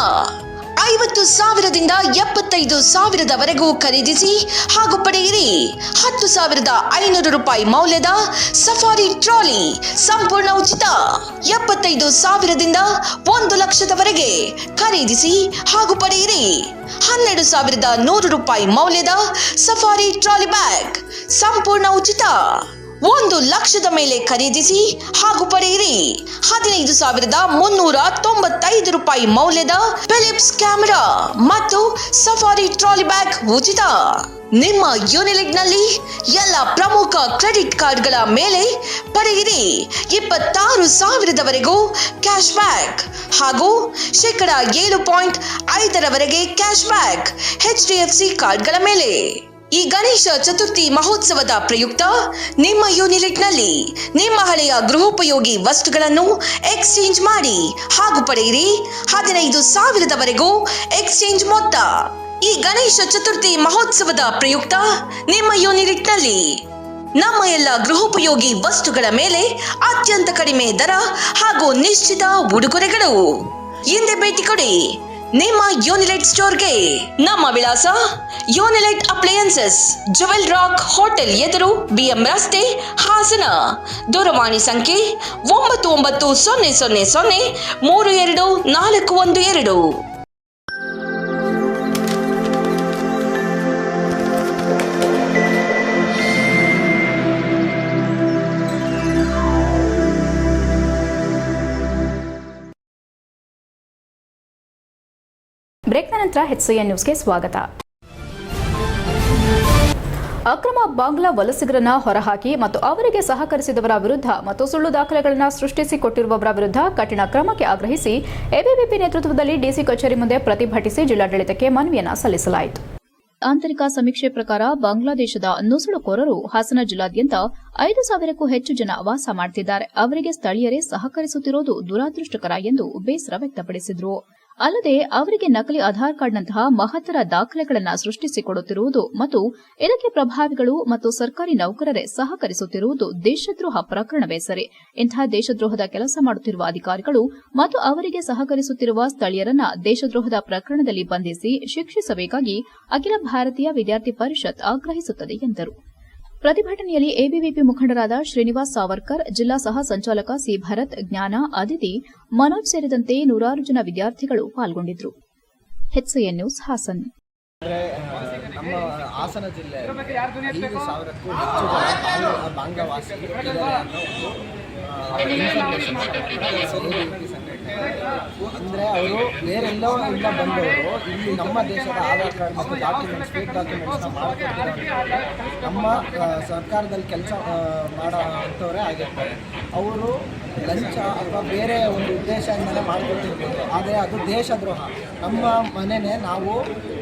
50,000ದಿಂದ 75,000ವರೆಗೂ ಖರೀದಿಸಿ ಹಾಗೂ ಪಡೆಯಿರಿ 10,500 ರೂಪಾಯಿ ಮೌಲ್ಯದ ಸಫಾರಿ ಟ್ರಾಲಿ ಸಂಪೂರ್ಣ ಉಚಿತ. 75,000ದಿಂದ 1,00,000ವರೆಗೆ ಖರೀದಿಸಿ ಹಾಗೂ ಪಡೆಯಿರಿ 12,100 ರೂಪಾಯಿ ಮೌಲ್ಯದ ಸಫಾರಿ ಟ್ರಾಲಿ ಬ್ಯಾಗ್ ಸಂಪೂರ್ಣ ಉಚಿತ. 1,00,000ದ ಮೇಲೆ ಖರೀದಿಸಿ ಹಾಗೂ ಪಡೆಯಿರಿ 15,395 ರೂಪಾಯಿ ಮೌಲ್ಯದ ಫಿಲಿಪ್ಸ್ ಕ್ಯಾಮೆರಾ ಮತ್ತು ಸಫಾರಿ ಟ್ರಾಲಿ ಬ್ಯಾಗ್ ಉಚಿತ. ನಿಮ್ಮ ಯೂನಿಲಿಟ್ನಲ್ಲಿ ಎಲ್ಲ ಪ್ರಮುಖ ಕ್ರೆಡಿಟ್ ಕಾರ್ಡ್ಗಳ ಮೇಲೆ ಪಡೆಯಿರಿ 26,000ವರೆಗೂ ಕ್ಯಾಶ್ ಬ್ಯಾಕ್ ಹಾಗೂ %7.5ರವರೆಗೆ ಕ್ಯಾಶ್ ಬ್ಯಾಕ್ HDFC ಕಾರ್ಡ್ಗಳ ಮೇಲೆ. ಈ ಗಣೇಶ ಚತುರ್ಥಿ ಮಹೋತ್ಸವದ ಪ್ರಯುಕ್ತ ನಿಮ್ಮ ಯೂನಿಲಿಟ್ನಲ್ಲಿ ನಿಮ್ಮ ಹಳೆಯ ಗೃಹೋಪಯೋಗಿ ವಸ್ತುಗಳನ್ನು ಎಕ್ಸ್ಚೇಂಜ್ ಮಾಡಿ ಹಾಗೂ ಪಡೆಯಿರಿ 15,000ವರೆಗೂ ಎಕ್ಸ್ಚೇಂಜ್ ಮೊತ್ತ. ಈ ಗಣೇಶ ಚತುರ್ಥಿ ಮಹೋತ್ಸವದ ಪ್ರಯುಕ್ತ ನಿಮ್ಮ ಯೂನಿಲಿಟ್ನಲ್ಲಿ ನಮ್ಮ ಎಲ್ಲ ಗೃಹೋಪಯೋಗಿ ವಸ್ತುಗಳ ಮೇಲೆ ಅತ್ಯಂತ ಕಡಿಮೆ ದರ ಹಾಗೂ ನಿಶ್ಚಿತ ಉಡುಗೊರೆಗಳು. ಹಿಂದೆ ಭೇಟಿ ಕೊಡಿ ನಿಮ್ಮ ಯೂನಿಲೈಟ್ ಸ್ಟೋರ್ಗೆ. ನಮ್ಮ ವಿಳಾಸ ಯೂನಿಲೈಟ್ ಅಪ್ಲಯನ್ಸಸ್, ಜುವೆಲ್ ರಾಕ್ ಹೋಟೆಲ್ ಎದುರು, BM ರಸ್ತೆ, ಹಾಸನ. ದೂರವಾಣಿ ಸಂಖ್ಯೆ 9900032412. ನಂತರ HCN ನ್ಯೂಸ್ಗೆ ಸ್ವಾಗತ. ಅಕ್ರಮ ಬಾಂಗ್ಲಾ ವಲಸಿಗರನ್ನ ಹೊರಹಾಕಿ ಮತ್ತು ಅವರಿಗೆ ಸಹಕರಿಸಿದವರ ವಿರುದ್ಧ ಮತ್ತು ಸುಳ್ಳು ದಾಖಲೆಗಳನ್ನು ಸೃಷ್ಟಿಸಿಕೊಟ್ಟಿರುವವರ ವಿರುದ್ಧ ಕಠಿಣ ಕ್ರಮಕ್ಕೆ ಆಗ್ರಹಿಸಿ ಎಬಿವಿಪಿ ನೇತೃತ್ವದಲ್ಲಿ ಡಿಸಿ ಕಚೇರಿ ಮುಂದೆ ಪ್ರತಿಭಟಿಸಿ ಜಿಲ್ಲಾಡಳಿತಕ್ಕೆ ಮನವಿಯನ್ನು ಸಲ್ಲಿಸಲಾಯಿತು. ಆಂತರಿಕ ಸಮೀಕ್ಷೆ ಪ್ರಕಾರ ಬಾಂಗ್ಲಾದೇಶದ ನುಸುಳುಕೋರರು ಹಾಸನ ಜಿಲ್ಲಾದ್ಯಂತ 5,000ಕ್ಕೂ ಹೆಚ್ಚು ಜನ ವಾಸ ಮಾಡುತ್ತಿದ್ದಾರೆ. ಅವರಿಗೆ ಸ್ಥಳೀಯರೇ ಸಹಕರಿಸುತ್ತಿರುವುದು ದುರಾದೃಷ್ಟಕರ ಎಂದು ಬೇಸರ ವ್ಯಕ್ತಪಡಿಸಿದರು. ಅಲ್ಲದೆ ಅವರಿಗೆ ನಕಲಿ ಆಧಾರ್ ಕಾರ್ಡ್ನಂತಹ ಮಹತ್ತರ ದಾಖಲೆಗಳನ್ನು ಸೃಷ್ಟಿಸಿಕೊಡುತ್ತಿರುವುದು ಮತ್ತು ಇದಕ್ಕೆ ಪ್ರಭಾವಿಗಳು ಮತ್ತು ಸರ್ಕಾರಿ ನೌಕರರೇ ಸಹಕರಿಸುತ್ತಿರುವುದು ದೇಶದ್ರೋಹ ಪ್ರಕರಣವೇ ಸರಿ. ಇಂತಹ ದೇಶದ್ರೋಹದ ಕೆಲಸ ಮಾಡುತ್ತಿರುವ ಅಧಿಕಾರಿಗಳು ಮತ್ತು ಅವರಿಗೆ ಸಹಕರಿಸುತ್ತಿರುವ ಸ್ಥಳೀಯರನ್ನ ದೇಶದ್ರೋಹದ ಪ್ರಕರಣದಲ್ಲಿ ಬಂಧಿಸಿ ಶಿಕ್ಷಿಸಬೇಕಾಗಿ ಅಖಿಲ ಭಾರತೀಯ ವಿದ್ಯಾರ್ಥಿ ಪರಿಷತ್ ಆಗ್ರಹಿಸುತ್ತದೆ ಎಂದರು. ಪ್ರತಿಭಟನೆಯಲ್ಲಿ ಎಬಿವಿಪಿ ಮುಖಂಡರಾದ ಶ್ರೀನಿವಾಸ್ ಸಾವರ್ಕರ್, ಜಿಲ್ಲಾ ಸಹ ಸಂಚಾಲಕ ಸಿ ಭರತ್, ಜ್ಞಾನ, ಅದಿತಿ, ಮನೋಜ್ ಸೇರಿದಂತೆ ನೂರಾರು ಜನ ವಿದ್ಯಾರ್ಥಿಗಳು ಪಾಲ್ಗೊಂಡಿದ್ದರು. HCN news Hassan. ನಮ್ಮ ಹಾಸನ ಜಿಲ್ಲೆ 5,000ಕ್ಕೂ ಹೆಚ್ಚು ಜನ ಬಾಂಗ್ಲಾವಾಸಿಗಳಿದ್ದಾರೆ ಅನ್ನೋ ಒಂದು ಇನ್ಫಾರ್ಮೇಷನ್ ಅಂದರೆ ಅವರು ಬೇರೆಲ್ಲೋ ಇಂದ ಬಂದವರು ಇಲ್ಲಿ ನಮ್ಮ ದೇಶದ ಆಧಾರ್ ಕಾರ್ಡ್ ಮತ್ತು ಡಾಕ್ಯುಮೆಂಟ್ಸ್, ಫೇಕ್ ಡಾಕ್ಯುಮೆಂಟ್ಸ್ನ ಮಾಡಿಕೊಡ್ತಿರೋ ನಮ್ಮ ಸರ್ಕಾರದಲ್ಲಿ ಕೆಲಸ ಮಾಡೋ ಅಂಥವರೇ ಆಗಿರ್ತಾರೆ. ಅವರು ಲಂಚ ಅಥವಾ ಬೇರೆ ಒಂದು ಉದ್ದೇಶದಿಂದಲೇ ಮಾಡಿಕೊಡ್ತಿರ್ಬೋದು, ಆದರೆ ಅದು ದೇಶದ್ರೋಹ. ನಮ್ಮ ಮನೆಯೇ ನಾವು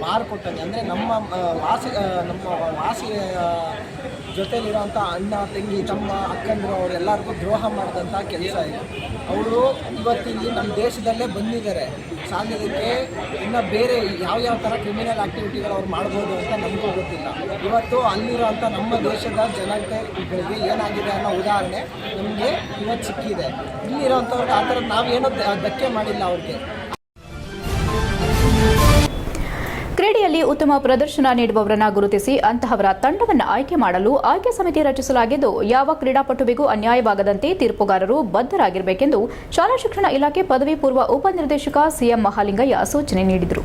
ಮಾರಿಕೊಟ್ಟಂಗೆ ಅಂದರೆ ನಮ್ಮ ವಾಸಿ ಜೊತೆಲಿರೋಂಥ ಅಣ್ಣ, ತಂಗಿ, ತಮ್ಮ, ಅಕ್ಕಂದರು ಅವರೆಲ್ಲರಿಗೂ ದ್ರೋಹ ಮಾಡಿದಂಥ ಕೆಲಸ ಇದೆ. ಅವರು ಇವತ್ತಿಲ್ಲಿ ನಮ್ಮ ದೇಶದಲ್ಲೇ ಬಂದಿದ್ದಾರೆ. ಸಾಧ್ಯದಕ್ಕೆ ಇನ್ನು ಬೇರೆ ಯಾವ ಥರ ಕ್ರಿಮಿನಲ್ ಆ್ಯಕ್ಟಿವಿಟಿಗಳು ಅವ್ರು ಮಾಡ್ಬೋದು ಅಂತ ನಮಗೂ ಗೊತ್ತಿಲ್ಲ. ಇವತ್ತು ಅಲ್ಲಿರೋಂಥ ನಮ್ಮ ದೇಶದ ಜನತೆಗಳಿಗೆ ಏನಾಗಿದೆ ಅನ್ನೋ ಉದಾಹರಣೆ ನಮಗೆ ಇವತ್ತು ಸಿಕ್ಕಿದೆ. ಇಲ್ಲಿರೋಂಥವ್ರಿಗೆ ಆ ಥರ ನಾವೇನೋ ಧಕ್ಕೆ ಮಾಡಿಲ್ಲ ಅವ್ರಿಗೆ. ಕ್ರೀಡೆಯಲ್ಲಿ ಉತ್ತಮ ಪ್ರದರ್ಶನ ನೀಡುವವರನ್ನು ಗುರುತಿಸಿ ಅಂತಹವರ ತಂಡವನ್ನು ಆಯ್ಕೆ ಮಾಡಲು ಆಯ್ಕೆ ಸಮಿತಿ ರಚಿಸಲಾಗಿದ್ದು, ಯಾವ ಕ್ರೀಡಾಪಟುವಿಗೂ ಅನ್ಯಾಯವಾಗದಂತೆ ತೀರ್ಪುಗಾರರು ಬದ್ಧರಾಗಿರಬೇಕೆಂದು ಶಾಲಾ ಶಿಕ್ಷಣ ಇಲಾಖೆ ಪದವಿ ಪೂರ್ವ ಉಪನಿರ್ದೇಶಕ ಸಿಎಂ ಮಹಾಲಿಂಗಯ್ಯ ಸೂಚನೆ ನೀಡಿದರು.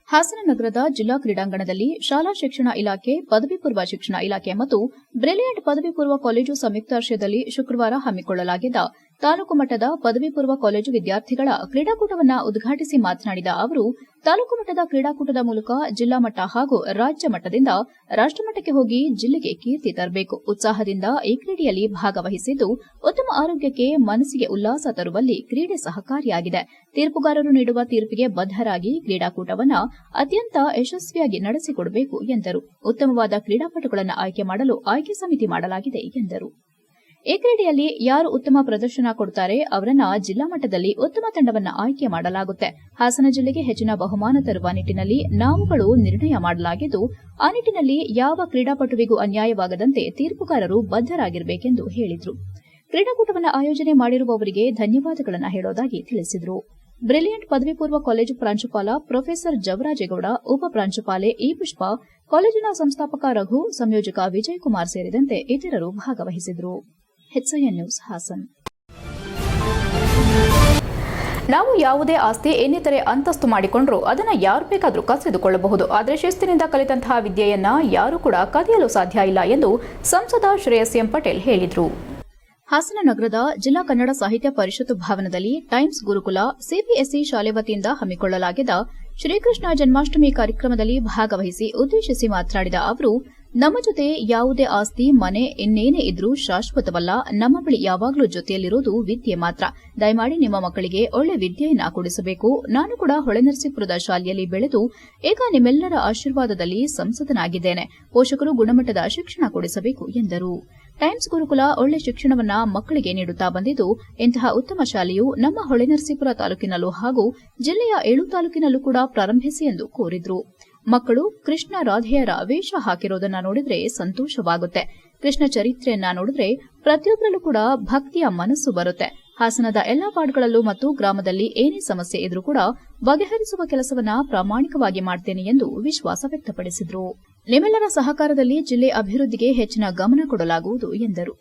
ಹಾಸನ ನಗರದ ಜಿಲ್ಲಾ ಕ್ರೀಡಾಂಗಣದಲ್ಲಿ ಶಾಲಾ ಶಿಕ್ಷಣ ಇಲಾಖೆ, ಪದವಿ ಪೂರ್ವ ಶಿಕ್ಷಣ ಇಲಾಖೆ ಮತ್ತು ಬ್ರಿಲಿಯಂಟ್ ಪದವಿ ಪೂರ್ವ ಕಾಲೇಜು ಸಂಯುಕ್ತಾಶ್ರಯದಲ್ಲಿ ಶುಕ್ರವಾರ ಹಮ್ಮಿಕೊಳ್ಳಲಾಗಿದ್ದ ತಾಲೂಕು ಮಟ್ಟದ ಪದವಿ ಪೂರ್ವ ಕಾಲೇಜು ವಿದ್ಯಾರ್ಥಿಗಳ ಕ್ರೀಡಾಕೂಟವನ್ನು ಉದ್ಘಾಟಿಸಿ ಮಾತನಾಡಿದ ಅವರು, ತಾಲೂಕು ಮಟ್ಟದ ಕ್ರೀಡಾಕೂಟದ ಮೂಲಕ ಜಿಲ್ಲಾ ಮಟ್ಟ ಹಾಗೂ ರಾಜ್ಯ ಮಟ್ಟದಿಂದ ರಾಷ್ಟಮಟ್ಟಕ್ಕೆ ಹೋಗಿ ಜಿಲ್ಲೆಗೆ ಕೀರ್ತಿ ತರಬೇಕು. ಉತ್ಸಾಹದಿಂದ ಈ ಕ್ರೀಡೆಯಲ್ಲಿ ಭಾಗವಹಿಸಿದ್ದು ಉತ್ತಮ ಆರೋಗ್ಯಕ್ಕೆ, ಮನಸ್ಸಿಗೆ ಉಲ್ಲಾಸ ತರುವಲ್ಲಿ ಕ್ರೀಡೆ ಸಹಕಾರಿಯಾಗಿದೆ. ತೀರ್ಪುಗಾರರು ನೀಡುವ ತೀರ್ಪಿಗೆ ಬದ್ಧರಾಗಿ ಕ್ರೀಡಾಕೂಟವನ್ನು ಅತ್ಯಂತ ಯಶಸ್ವಿಯಾಗಿ ನಡೆಸಿಕೊಡಬೇಕು ಎಂದರು. ಉತ್ತಮವಾದ ಕ್ರೀಡಾಪಟುಗಳನ್ನು ಆಯ್ಕೆ ಮಾಡಲು ಆಯ್ಕೆ ಸಮಿತಿ ಮಾಡಲಾಗಿದೆ ಎಂದರು. ಈ ಕ್ರೀಡೆಯಲ್ಲಿ ಯಾರು ಉತ್ತಮ ಪ್ರದರ್ಶನ ಕೊಡುತ್ತಾರೆ ಅವರನ್ನ ಜಿಲ್ಲಾ ಮಟ್ಟದಲ್ಲಿ ಉತ್ತಮ ತಂಡವನ್ನು ಆಯ್ಕೆ ಮಾಡಲಾಗುತ್ತೆ. ಹಾಸನ ಜಿಲ್ಲೆಗೆ ಹೆಚ್ಚಿನ ಬಹುಮಾನ ತರುವ ನಿಟ್ಟಿನಲ್ಲಿ ನಾವುಗಳು ನಿರ್ಣಯ ಮಾಡಲಾಗಿದ್ದು, ಆ ನಿಟ್ಟಿನಲ್ಲಿ ಯಾವ ಕ್ರೀಡಾಪಟುವಿಗೂ ಅನ್ಯಾಯವಾಗದಂತೆ ತೀರ್ಪುಗಾರರು ಬದ್ಧರಾಗಿರಬೇಕೆಂದು ಹೇಳಿದರು. ಕ್ರೀಡಾಕೂಟವನ್ನು ಆಯೋಜನೆ ಮಾಡಿರುವವರಿಗೆ ಧನ್ಯವಾದಗಳನ್ನು ಹೇಳೋದಾಗಿ ತಿಳಿಸಿದರು. ಬ್ರಿಲಿಯಂಟ್ ಪದವಿ ಪೂರ್ವ ಕಾಲೇಜು ಪ್ರಾಂಶುಪಾಲ ಪ್ರೊಫೆಸರ್ ಜವರಾಜೇಗೌಡ, ಉಪ ಪ್ರಾಂಶುಪಾಲೆ ಇ ಪುಷ್ಪ, ಕಾಲೇಜಿನ ಸಂಸ್ಥಾಪಕ ರಘು, ಸಂಯೋಜಕ ವಿಜಯಕುಮಾರ್ ಸೇರಿದಂತೆ ಇತರರು ಭಾಗವಹಿಸಿದರು. HCN news Hassan. ನಾವು ಯಾವುದೇ ಆಸ್ತಿ ಇನ್ನಿತರೆ ಅಂತಸ್ತು ಮಾಡಿಕೊಂಡ್ರೂ ಅದನ್ನು ಯಾರು ಬೇಕಾದರೂ ಕಸಿದುಕೊಳ್ಳಬಹುದು. ಆದರೆ ಶಿಸ್ತಿನಿಂದ ಕಲಿತಂತಹ ವಿದ್ಯೆಯನ್ನ ಯಾರೂ ಕೂಡ ಕದಿಯಲು ಸಾಧ್ಯ ಇಲ್ಲ ಎಂದು ಸಂಸದ ಶ್ರೇಯಸ್ ಎಂ ಪಟೇಲ್ ಹೇಳಿದರು. ಹಾಸನ ನಗರದ ಜಿಲ್ಲಾ ಕನ್ನಡ ಸಾಹಿತ್ಯ ಪರಿಷತ್ತು ಭವನದಲ್ಲಿ ಟೈಮ್ಸ್ ಗುರುಕುಲ ಸಿಬಿಎಸ್ಇ ಶಾಲೆ ವತಿಯಿಂದ ಹಮ್ಮಿಕೊಳ್ಳಲಾಗಿದ್ದ ಶ್ರೀಕೃಷ್ಣ ಜನ್ಮಾಷ್ಟಮಿ ಕಾರ್ಯಕ್ರಮದಲ್ಲಿ ಭಾಗವಹಿಸಿ ಉದ್ದೇಶಿಸಿ ಮಾತನಾಡಿದ ಅವರು, ನಮ್ಮ ಜೊತೆ ಯಾವುದೇ ಆಸ್ತಿ, ಮನೆ, ಇನ್ನೇನೇ ಇದ್ರೂ ಶಾಶ್ವತವಲ್ಲ. ನಮ್ಮ ಬಳಿ ಯಾವಾಗಲೂ ಜೊತೆಯಲ್ಲಿರೋದು ವಿದ್ಯೆ ಮಾತ್ರ. ದಯಮಾಡಿ ನಿಮ್ಮ ಮಕ್ಕಳಿಗೆ ಒಳ್ಳೆ ವಿದ್ಯೆಯನ್ನ ಕೊಡಿಸಬೇಕು. ನಾನು ಕೂಡ ಹೊಳೆನರಸೀಪುರದ ಶಾಲೆಯಲ್ಲಿ ಬೆಳೆದು ಈಗ ನಿಮ್ಮೆಲ್ಲರ ಆಶೀರ್ವಾದದಲ್ಲಿ ಸಂಸದನಾಗಿದ್ದೇನೆ. ಪೋಷಕರು ಗುಣಮಟ್ಟದ ಶಿಕ್ಷಣ ಕೊಡಿಸಬೇಕು ಎಂದರು. ಟೈಮ್ಸ್ ಗುರುಕುಲ ಒಳ್ಳೆ ಶಿಕ್ಷಣವನ್ನ ಮಕ್ಕಳಿಗೆ ನೀಡುತ್ತಾ ಬಂದಿದ್ದು, ಇಂತಹ ಉತ್ತಮ ಶಾಲೆಯು ನಮ್ಮ ಹೊಳೆನರಸೀಪುರ ತಾಲೂಕಿನಲ್ಲೂ ಹಾಗೂ ಜಿಲ್ಲೆಯ 7 ತಾಲೂಕಿನಲ್ಲೂ ಕೂಡ ಪ್ರಾರಂಭಿಸಿ ಎಂದು ಕೋರಿದ್ರು. ಮಕ್ಕಳು ಕೃಷ್ಣ ರಾಧೆಯರ ವೇಷ ಹಾಕಿರೋದನ್ನ ನೋಡಿದ್ರೆ ಸಂತೋಷವಾಗುತ್ತೆ. ಕೃಷ್ಣ ಚರಿತ್ರೆಯನ್ನ ನೋಡಿದ್ರೆ ಪ್ರತಿಯೊಬ್ಬರಲ್ಲೂ ಕೂಡ ಭಕ್ತಿಯ ಮನಸ್ಸು ಬರುತ್ತೆ. ಹಾಸನದ ಎಲ್ಲಾ ವಾರ್ಡ್ಗಳಲ್ಲೂ ಮತ್ತು ಗ್ರಾಮದಲ್ಲಿ ಏನೇ ಸಮಸ್ಯೆ ಇದ್ರೂ ಕೂಡ ಬಗೆಹರಿಸುವ ಕೆಲಸವನ್ನ ಪ್ರಾಮಾಣಿಕವಾಗಿ ಮಾಡ್ತೇನೆ ಎಂದು ವಿಶ್ವಾಸ ವ್ಯಕ್ತಪಡಿಸಿದರು. ನಿಮ್ಮೆಲ್ಲರ ಸಹಕಾರದಲ್ಲಿ ಜಿಲ್ಲೆ ಅಭಿವೃದ್ಧಿಗೆ ಹೆಚ್ಚಿನ ಗಮನ ಕೊಡಲಾಗುವುದು ಎಂದರು.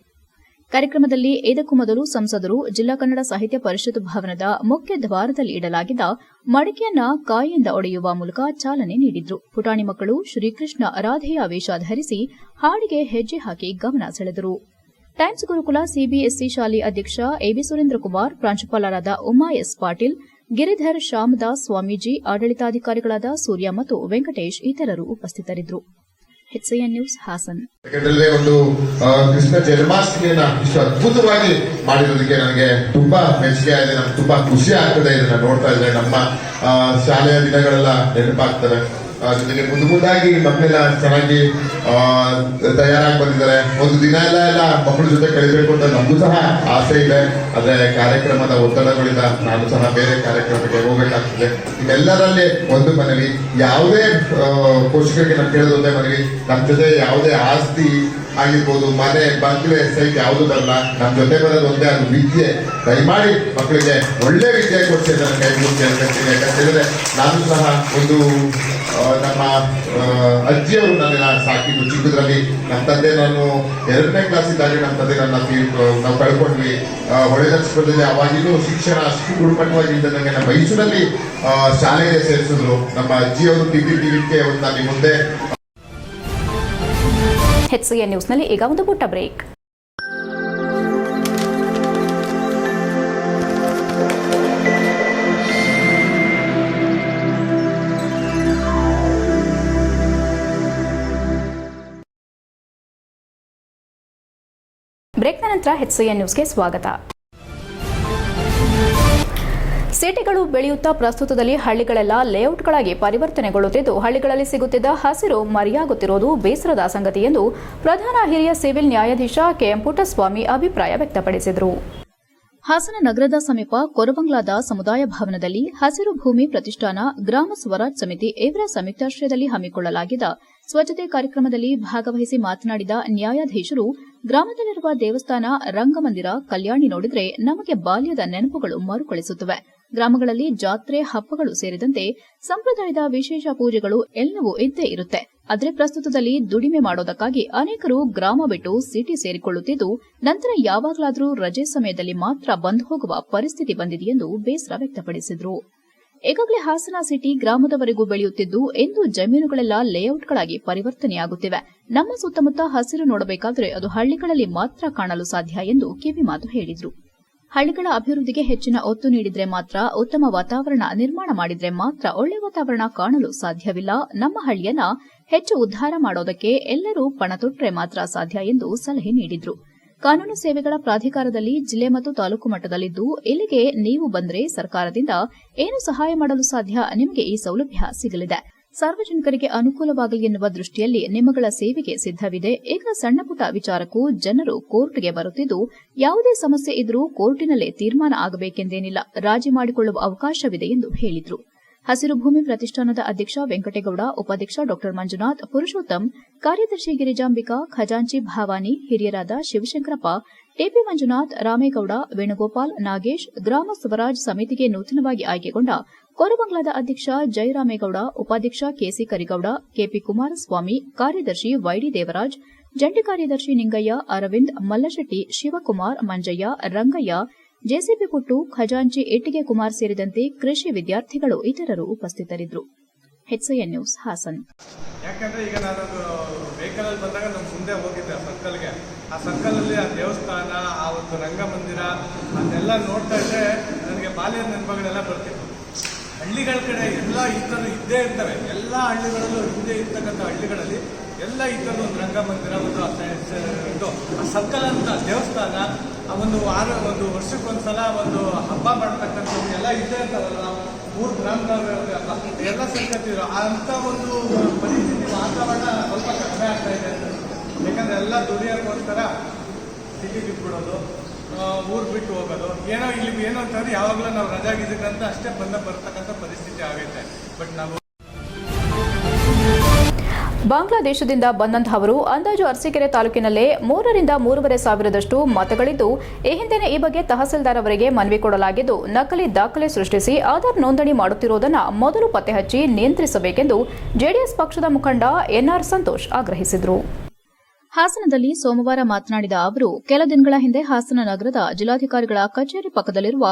ಕಾರ್ಯಕ್ರಮದಲ್ಲಿ ಇದಕ್ಕೂ ಮೊದಲು ಸಂಸದರು ಜಿಲ್ಲಾ ಕನ್ನಡ ಸಾಹಿತ್ಯ ಪರಿಷತ್ತು ಭವನದ ಮುಖ್ಯ ದ್ವಾರದಲ್ಲಿ ಇಡಲಾಗಿದ್ದ ಮಡಿಕೆಯನ್ನ ಕಾಯಿಯಿಂದ ಒಡೆಯುವ ಮೂಲಕ ಚಾಲನೆ ನೀಡಿದ್ರು. ಪುಟಾಣಿ ಮಕ್ಕಳು ಶ್ರೀಕೃಷ್ಣ ರಾಧೆಯ ವೇಷ ಧರಿಸಿ ಹಾಡಿಗೆ ಹೆಜ್ಜೆ ಹಾಕಿ ಗಮನ ಸೆಳೆದರು. ಟೈಮ್ಸ್ ಗುರುಕುಲ ಸಿಬಿಎಸ್ಇ ಶಾಲೆ ಅಧ್ಯಕ್ಷ ಎಬಿ ಸುರೇಂದ್ರ ಕುಮಾರ್, ಪ್ರಾಂಶುಪಾಲರಾದ ಉಮಾ ಎಸ್ ಪಾಟೀಲ್, ಗಿರಿಧರ್ ಶ್ಯಾಮದಾಸ್ ಸ್ವಾಮೀಜಿ, ಆಡಳಿತಾಧಿಕಾರಿಗಳಾದ ಸೂರ್ಯ ಮತ್ತು ವೆಂಕಟೇಶ್ ಇತರರು ಉಪಸ್ಥಿತರಿದ್ದರು. HCN news Hassan. ಯಾಕಂದ್ರೆ ಒಂದು ಕೃಷ್ಣ ಜನ್ಮಾಷ್ಟಮಿಯನ್ನ ಇಷ್ಟು ಅದ್ಭುತವಾಗಿ ಮಾಡಿರೋದಕ್ಕೆ ನನಗೆ ತುಂಬಾ ಮೆಚ್ಚುಗೆ ಆಗಿದೆ. ನಮ್ಗೆ ತುಂಬಾ ಖುಷಿ ಆಗ್ತದೆ ಇದನ್ನ ನೋಡ್ತಾ ಇದ್ರೆ. ನಮ್ಮ ಶಾಲೆಯ ದಿನಗಳೆಲ್ಲ ನೆನಪಾಗ್ತವೆ. ಜೊತೆಗೆ ಮುಂದಾಗಿ ಮಕ್ಕಳೆಲ್ಲ ಚೆನ್ನಾಗಿ ತಯಾರಾಗಿ ಬಂದಿದ್ದಾರೆ. ಒಂದು ದಿನ ಎಲ್ಲ ಮಕ್ಕಳ ಜೊತೆ ಕಳಿಬೇಕು ಅಂತ ನಮಗೂ ಸಹ ಆಸೆ ಇದೆ. ಆದ್ರೆ ಕಾರ್ಯಕ್ರಮದ ಒತ್ತಡಗಳಿಂದ ನಾನು ಸಹ ಬೇರೆ ಕಾರ್ಯಕ್ರಮಕ್ಕೆ ಹೋಗ್ಬೇಕಾಗ್ತದೆ. ನಿಮ್ಮೆಲ್ಲರಲ್ಲಿ ಒಂದು ಮನವಿ, ಯಾವುದೇ ಪೋಷಕರಿಗೆ ನಾನು ಕೇಳೋದು ಒಂದೇ ಮನವಿ, ನಮ್ಮ ಜೊತೆ ಯಾವುದೇ ಆಸ್ತಿ ಆಗಿರ್ಬೋದು, ಮನೆ ಬಂಗ್ಲೆ ಸೈಟ್ ಯಾವುದು ಬರಲ್ಲ, ನಮ್ಮ ಜೊತೆ ಬರೋದು ಒಂದೇ, ಅದು ವಿದ್ಯೆ. ದಯಮಾಡಿ ಮಕ್ಕಳಿಗೆ ಒಳ್ಳೆ ವಿದ್ಯೆ ಕೊಡ್ಸಿ ನನ್ನ ಕೈ ಮುಗಿ ಹೇಳ್ತೀನಿ. ಯಾಕಂತ ಹೇಳಿದ್ರೆ ನಾನು ಸಹ ಒಂದು ನಮ್ಮ ಅಜ್ಜಿಯವರು ನನ್ನನ್ನ ಸಾಕಿದ್ದು ಚಿಕ್ಕದ್ರಲ್ಲಿ. ನಮ್ಮ ತಂದೆ, ನಾನು 2ನೇ ಕ್ಲಾಸ್ ಇದ್ದಾಗ ನಮ್ಮ ತಂದೆ ನಾವು ಕಳ್ಕೊಂಡ್ವಿ. ಹೊಳೆನರಸೀಪುರದಲ್ಲಿ ಅವಾಗಿನೂ ಶಿಕ್ಷಣ ಅಷ್ಟು ಗುಣಮಟ್ಟವಾಗಿದ್ದ ನನಗೆ ಮೈಸೂರಲ್ಲಿ ಶಾಲೆಗೆ ಸೇರಿಸಿದ್ರು. ನಮ್ಮ ಅಜ್ಜಿಯವರು ಟಿವಿಗೆ ಒಂದು ನಾನು ಮುಂದೆ. HCN ನ್ಯೂಸ್ನಲ್ಲಿ ಈಗ ಒಂದು ಪುಟ್ಟ ಬ್ರೇಕ್. ಬ್ರೇಕ್ನ ನಂತರ HCN ನ್ಯೂಸ್ಗೆ ಸ್ವಾಗತ. ಸಿಟಿಗಳು ಬೆಳೆಯುತ್ತಾ ಪ್ರಸ್ತುತದಲ್ಲಿ ಹಳ್ಳಿಗಳೆಲ್ಲ ಲೇಔಟ್ಗಳಾಗಿ ಪರಿವರ್ತನೆಗೊಳ್ಳುತ್ತಿದ್ದು, ಹಳ್ಳಿಗಳಲ್ಲಿ ಸಿಗುತ್ತಿದ್ದ ಹಸಿರು ಮರೆಯಾಗುತ್ತಿರುವುದು ಬೇಸರದ ಸಂಗತಿ ಎಂದು ಪ್ರಧಾನ ಹಿರಿಯ ಸಿವಿಲ್ ನ್ಯಾಯಾಧೀಶ KM ಪುಟ್ಟಸ್ವಾಮಿ ಅಭಿಪ್ರಾಯ ವ್ಯಕ್ತಪಡಿಸಿದರು. ಹಾಸನ ನಗರದ ಸಮೀಪ ಕೊರಬಂಗ್ಲಾದ ಸಮುದಾಯ ಭವನದಲ್ಲಿ ಹಸಿರು ಭೂಮಿ ಪ್ರತಿಷ್ಠಾನ, ಗ್ರಾಮ ಸ್ವರಾಜ್ ಸಮಿತಿ ಇವರ ಸಂಯುಕ್ತಾಶ್ರಯದಲ್ಲಿ ಹಮ್ಮಿಕೊಳ್ಳಲಾಗಿದ್ದ ಸ್ವಚ್ಛತೆ ಕಾರ್ಯಕ್ರಮದಲ್ಲಿ ಭಾಗವಹಿಸಿ ಮಾತನಾಡಿದ ನ್ಯಾಯಾಧೀಶರು, ಗ್ರಾಮದಲ್ಲಿರುವ ದೇವಸ್ಥಾನ, ರಂಗಮಂದಿರ, ಕಲ್ಯಾಣಿ ನೋಡಿದ್ರೆ ನಮಗೆ ಬಾಲ್ಯದ ನೆನಪುಗಳು ಮರುಕಳಿಸುತ್ತವೆ. ಗ್ರಾಮಗಳಲ್ಲಿ ಜಾತ್ರೆ, ಹಬ್ಬಗಳು ಸೇರಿದಂತೆ ಸಂಪ್ರದಾಯದ ವಿಶೇಷ ಪೂಜೆಗಳು ಎಲ್ಲವೂ ಇದ್ದೇ ಇರುತ್ತೆ. ಆದರೆ ಪ್ರಸ್ತುತದಲ್ಲಿ ದುಡಿಮೆ ಮಾಡೋದಕ್ಕಾಗಿ ಅನೇಕರು ಗ್ರಾಮ ಬಿಟ್ಟು ಸಿಟಿ ಸೇರಿಕೊಳ್ಳುತ್ತಿದ್ದು, ನಂತರ ಯಾವಾಗಲಾದರೂ ರಜೆ ಸಮಯದಲ್ಲಿ ಮಾತ್ರ ಬಂದು ಹೋಗುವ ಪರಿಸ್ಥಿತಿ ಬಂದಿದೆ ಎಂದು ಬೇಸರ ವ್ಯಕ್ತಪಡಿಸಿದರು. ಈಗಾಗಲೇ ಹಾಸನ ಸಿಟಿ ಗ್ರಾಮದವರೆಗೂ ಬೆಳೆಯುತ್ತಿದ್ದು, ಇಂದು ಜಮೀನುಗಳೆಲ್ಲ ಲೇಔಟ್ಗಳಾಗಿ ಪರಿವರ್ತನೆಯಾಗುತ್ತಿವೆ. ನಮ್ಮ ಸುತ್ತಮುತ್ತ ಹಸಿರು ನೋಡಬೇಕಾದರೆ ಅದು ಹಳ್ಳಿಗಳಲ್ಲಿ ಮಾತ್ರ ಕಾಣಲು ಸಾಧ್ಯ ಎಂದು ಕಿವಿಮಾತು ಹೇಳಿದರು. ಹಳ್ಳಿಗಳ ಅಭಿವೃದ್ಧಿಗೆ ಹೆಚ್ಚಿನ ಒತ್ತು ನೀಡಿದ್ರೆ ಮಾತ್ರ, ಉತ್ತಮ ವಾತಾವರಣ ನಿರ್ಮಾಣ ಮಾಡಿದ್ರೆ ಮಾತ್ರ ಒಳ್ಳೆ ವಾತಾವರಣ ಕಾಣಲು ಸಾಧ್ಯವಿಲ್ಲ. ನಮ್ಮ ಹಳ್ಳಿಯನ್ನ ಹೆಚ್ಚು ಉದ್ಧಾರ ಮಾಡೋದಕ್ಕೆ ಎಲ್ಲರೂ ಪಣ ತೊಟ್ಟರೆ ಮಾತ್ರ ಸಾಧ್ಯ ಎಂದು ಸಲಹೆ ನೀಡಿದರು. ಕಾನೂನು ಸೇವೆಗಳ ಪ್ರಾಧಿಕಾರದಲ್ಲಿ ಜಿಲ್ಲೆ ಮತ್ತು ತಾಲೂಕು ಮಟ್ಟದಲ್ಲಿದ್ದು, ಇಲ್ಲಿಗೆ ನೀವು ಬಂದರೆ ಸರ್ಕಾರದಿಂದ ಏನು ಸಹಾಯ ಮಾಡಲು ಸಾಧ್ಯ, ನಿಮಗೆ ಈ ಸೌಲಭ್ಯ ಸಿಗಲಿದೆ. ಸಾರ್ವಜನಿಕರಿಗೆ ಅನುಕೂಲವಾಗಲಿ ಎನ್ನುವ ದೃಷ್ಟಿಯಲ್ಲಿ ನಿಮ್ಮಗಳ ಸೇವೆಗೆ ಸಿದ್ದವಿದೆ. ಈಗ ಸಣ್ಣಪುಟ್ಟ ವಿಚಾರಕ್ಕೂ ಜನರು ಕೋರ್ಟ್ಗೆ ಬರುತ್ತಿದ್ದು, ಯಾವುದೇ ಸಮಸ್ಯೆ ಇದ್ರೂ ಕೋರ್ಟಿನಲ್ಲೇ ತೀರ್ಮಾನ ಆಗಬೇಕೆಂದೇನಿಲ್ಲ, ರಾಜಿ ಮಾಡಿಕೊಳ್ಳುವ ಅವಕಾಶವಿದೆ ಎಂದು ಹೇಳಿದರು. ಹಸಿರು ಭೂಮಿ ಪ್ರತಿಷ್ಠಾನದ ಅಧ್ಯಕ್ಷ ವೆಂಕಟೇಗೌಡ, ಉಪಾಧ್ಯಕ್ಷ ಡಾ ಮಂಜುನಾಥ್, ಪುರುಷೋತ್ತಮ್, ಕಾರ್ಯದರ್ಶಿ ಗಿರಿಜಾಂಬಿಕಾ, ಖಜಾಂಚಿ ಭಾವಾನಿ, ಹಿರಿಯರಾದ ಶಿವಶಂಕರಪ್ಪ, ಟಿಪಿ ಮಂಜುನಾಥ್, ರಾಮೇಗೌಡ, ವೇಣುಗೋಪಾಲ್, ನಾಗೇಶ್, ಗ್ರಾಮ ಸ್ವರಾಜ್ ಸಮಿತಿಗೆ ನೂತನವಾಗಿ ಆಯ್ಕೆಗೊಂಡ ಕೊರಬಂಗ್ಲಾದ ಅಧ್ಯಕ್ಷ ಜಯರಾಮೇಗೌಡ, ಉಪಾಧ್ಯಕ್ಷ ಕೆಸಿ ಕರಿಗೌಡ, ಕೆಪಿ ಕುಮಾರಸ್ವಾಮಿ, ಕಾರ್ಯದರ್ಶಿ ವೈಡಿ ದೇವರಾಜ್, ಜಂಟಿ ಕಾರ್ಯದರ್ಶಿ ನಿಂಗಯ್ಯ, ಅರವಿಂದ್, ಮಲ್ಲಶೆಟ್ಟಿ, ಶಿವಕುಮಾರ್, ಮಂಜಯ್ಯ, ರಂಗಯ್ಯ, ಜೆಸಿಬಿ ಪುಟ್ಟು, ಖಜಾಂಚಿ ಇಟ್ಟಿಗೆ ಕುಮಾರ್ ಸೇರಿದಂತೆ ಕೃಷಿ ವಿದ್ಯಾರ್ಥಿಗಳು ಇತರರು ಉಪಸ್ಥಿತರಿದ್ದರು. HCN news Hassan. ಯಾಕಂದ್ರೆ ಈಗ ನಾನೊಂದು ವೆಹಿಕಲ್ ಅಲ್ಲಿ ಬಂದಾಗ ನಮ್ಮ ಮುಂದೆ ಹೋಗಿದ್ದೆ ಸರ್ಕಲ್ಗೆ. ಆ ಸರ್ಕಲಲ್ಲಿ ಆ ದೇವಸ್ಥಾನ, ಆ ಒಂದು ರಂಗಮಂದಿರ ಅದೆಲ್ಲ ನೋಡ್ತಾ ಇದ್ದರೆ ನನಗೆ ಬಾಲ್ಯದ ನೆನಪುಗಳೆಲ್ಲ ಬರ್ತಿತ್ತು. ಹಳ್ಳಿಗಳ ಕಡೆ ಎಲ್ಲ ಈ ಥರ ಇದ್ದೇ ಇರ್ತವೆ. ಎಲ್ಲ ಹಳ್ಳಿಗಳಲ್ಲೂ ಹಿಂದೆ ಇರ್ತಕ್ಕಂಥ ಹಳ್ಳಿಗಳಲ್ಲಿ ಎಲ್ಲ ಈ ಥರದ ಒಂದು ರಂಗಮಂದಿರ, ಒಂದು ಆ ಸರ್ಕಲ್ ಅಂತ ದೇವಸ್ಥಾನ, ಆ ಒಂದು ವರ್ಷಕ್ಕೊಂದ್ಸಲ ಒಂದು ಹಬ್ಬ ಮಾಡ್ತಕ್ಕಂಥದ್ದು ಎಲ್ಲ ಇದ್ದೇ ಇರ್ತಾವಲ್ಲ. ಮೂರು ಗ್ರಾಮದವರು ಎಲ್ಲ ಸೇರ್ಕೊತಿದ್ರು. ಅಂಥ ಒಂದು ಪರಿಸ್ಥಿತಿ, ವಾತಾವರಣ ಸ್ವಲ್ಪ ಕಡಿಮೆ ಆಗ್ತಾ ಇದೆ ಅಂತ. ಯಾಕಂದರೆ ಎಲ್ಲ ದುಡಿಯೋಕ್ಕೋಸ್ಕರ ಸಿಟಿಗೆ ಇಟ್ಬಿಡೋದು, ಊರು ಬಿಟ್ಟು ಹೋಗೋದು, ಏನೋ ಇಲ್ಲಿ ಏನೋ ಅಂತಂದ್ರೆ ಯಾವಾಗಲೂ ನಾವು ರಜಾಗಿದ್ದಕ್ಕಂತ ಅಷ್ಟೇ ಬರ್ತಕ್ಕಂಥ ಪರಿಸ್ಥಿತಿ ಆಗೈತೆ. ಬಟ್ ನಾವು ಬಾಂಗ್ಲಾದೇಶದಿಂದ ಬಂದಂತಹವರು ಅಂದಾಜು ಅರಸೀಕೆರೆ ತಾಲೂಕಿನಲ್ಲೇ 3 ರಿಂದ 3.5 ಸಾವಿರದಷ್ಟು ಮತಗಳಿದ್ದು, ಈ ಹಿಂದೆನೇ ಈ ಬಗ್ಗೆ ತಹಸೀಲ್ದಾರ್ ಅವರಿಗೆ ಮನವಿ ಕೊಡಲಾಗಿದ್ದು, ನಕಲಿ ದಾಖಲೆ ಸೃಷ್ಟಿಸಿ ಆಧಾರ್ ನೋಂದಣಿ ಮಾಡುತ್ತಿರುವುದನ್ನು ಮೊದಲು ಪತ್ತೆ ಹಚ್ಚಿ ನಿಯಂತ್ರಿಸಬೇಕೆಂದು ಜೆಡಿಎಸ್ ಪಕ್ಷದ ಮುಖಂಡ NR ಸಂತೋಷ್ ಆಗ್ರಹಿಸಿದರು. ಹಾಸನದಲ್ಲಿ ಸೋಮವಾರ ಮಾತನಾಡಿದ ಅವರು, ಕೆಲ ದಿನಗಳ ಹಿಂದೆ ಹಾಸನ ನಗರದ ಜಿಲ್ಲಾಧಿಕಾರಿಗಳ ಕಚೇರಿ ಪಕ್ಕದಲ್ಲಿರುವ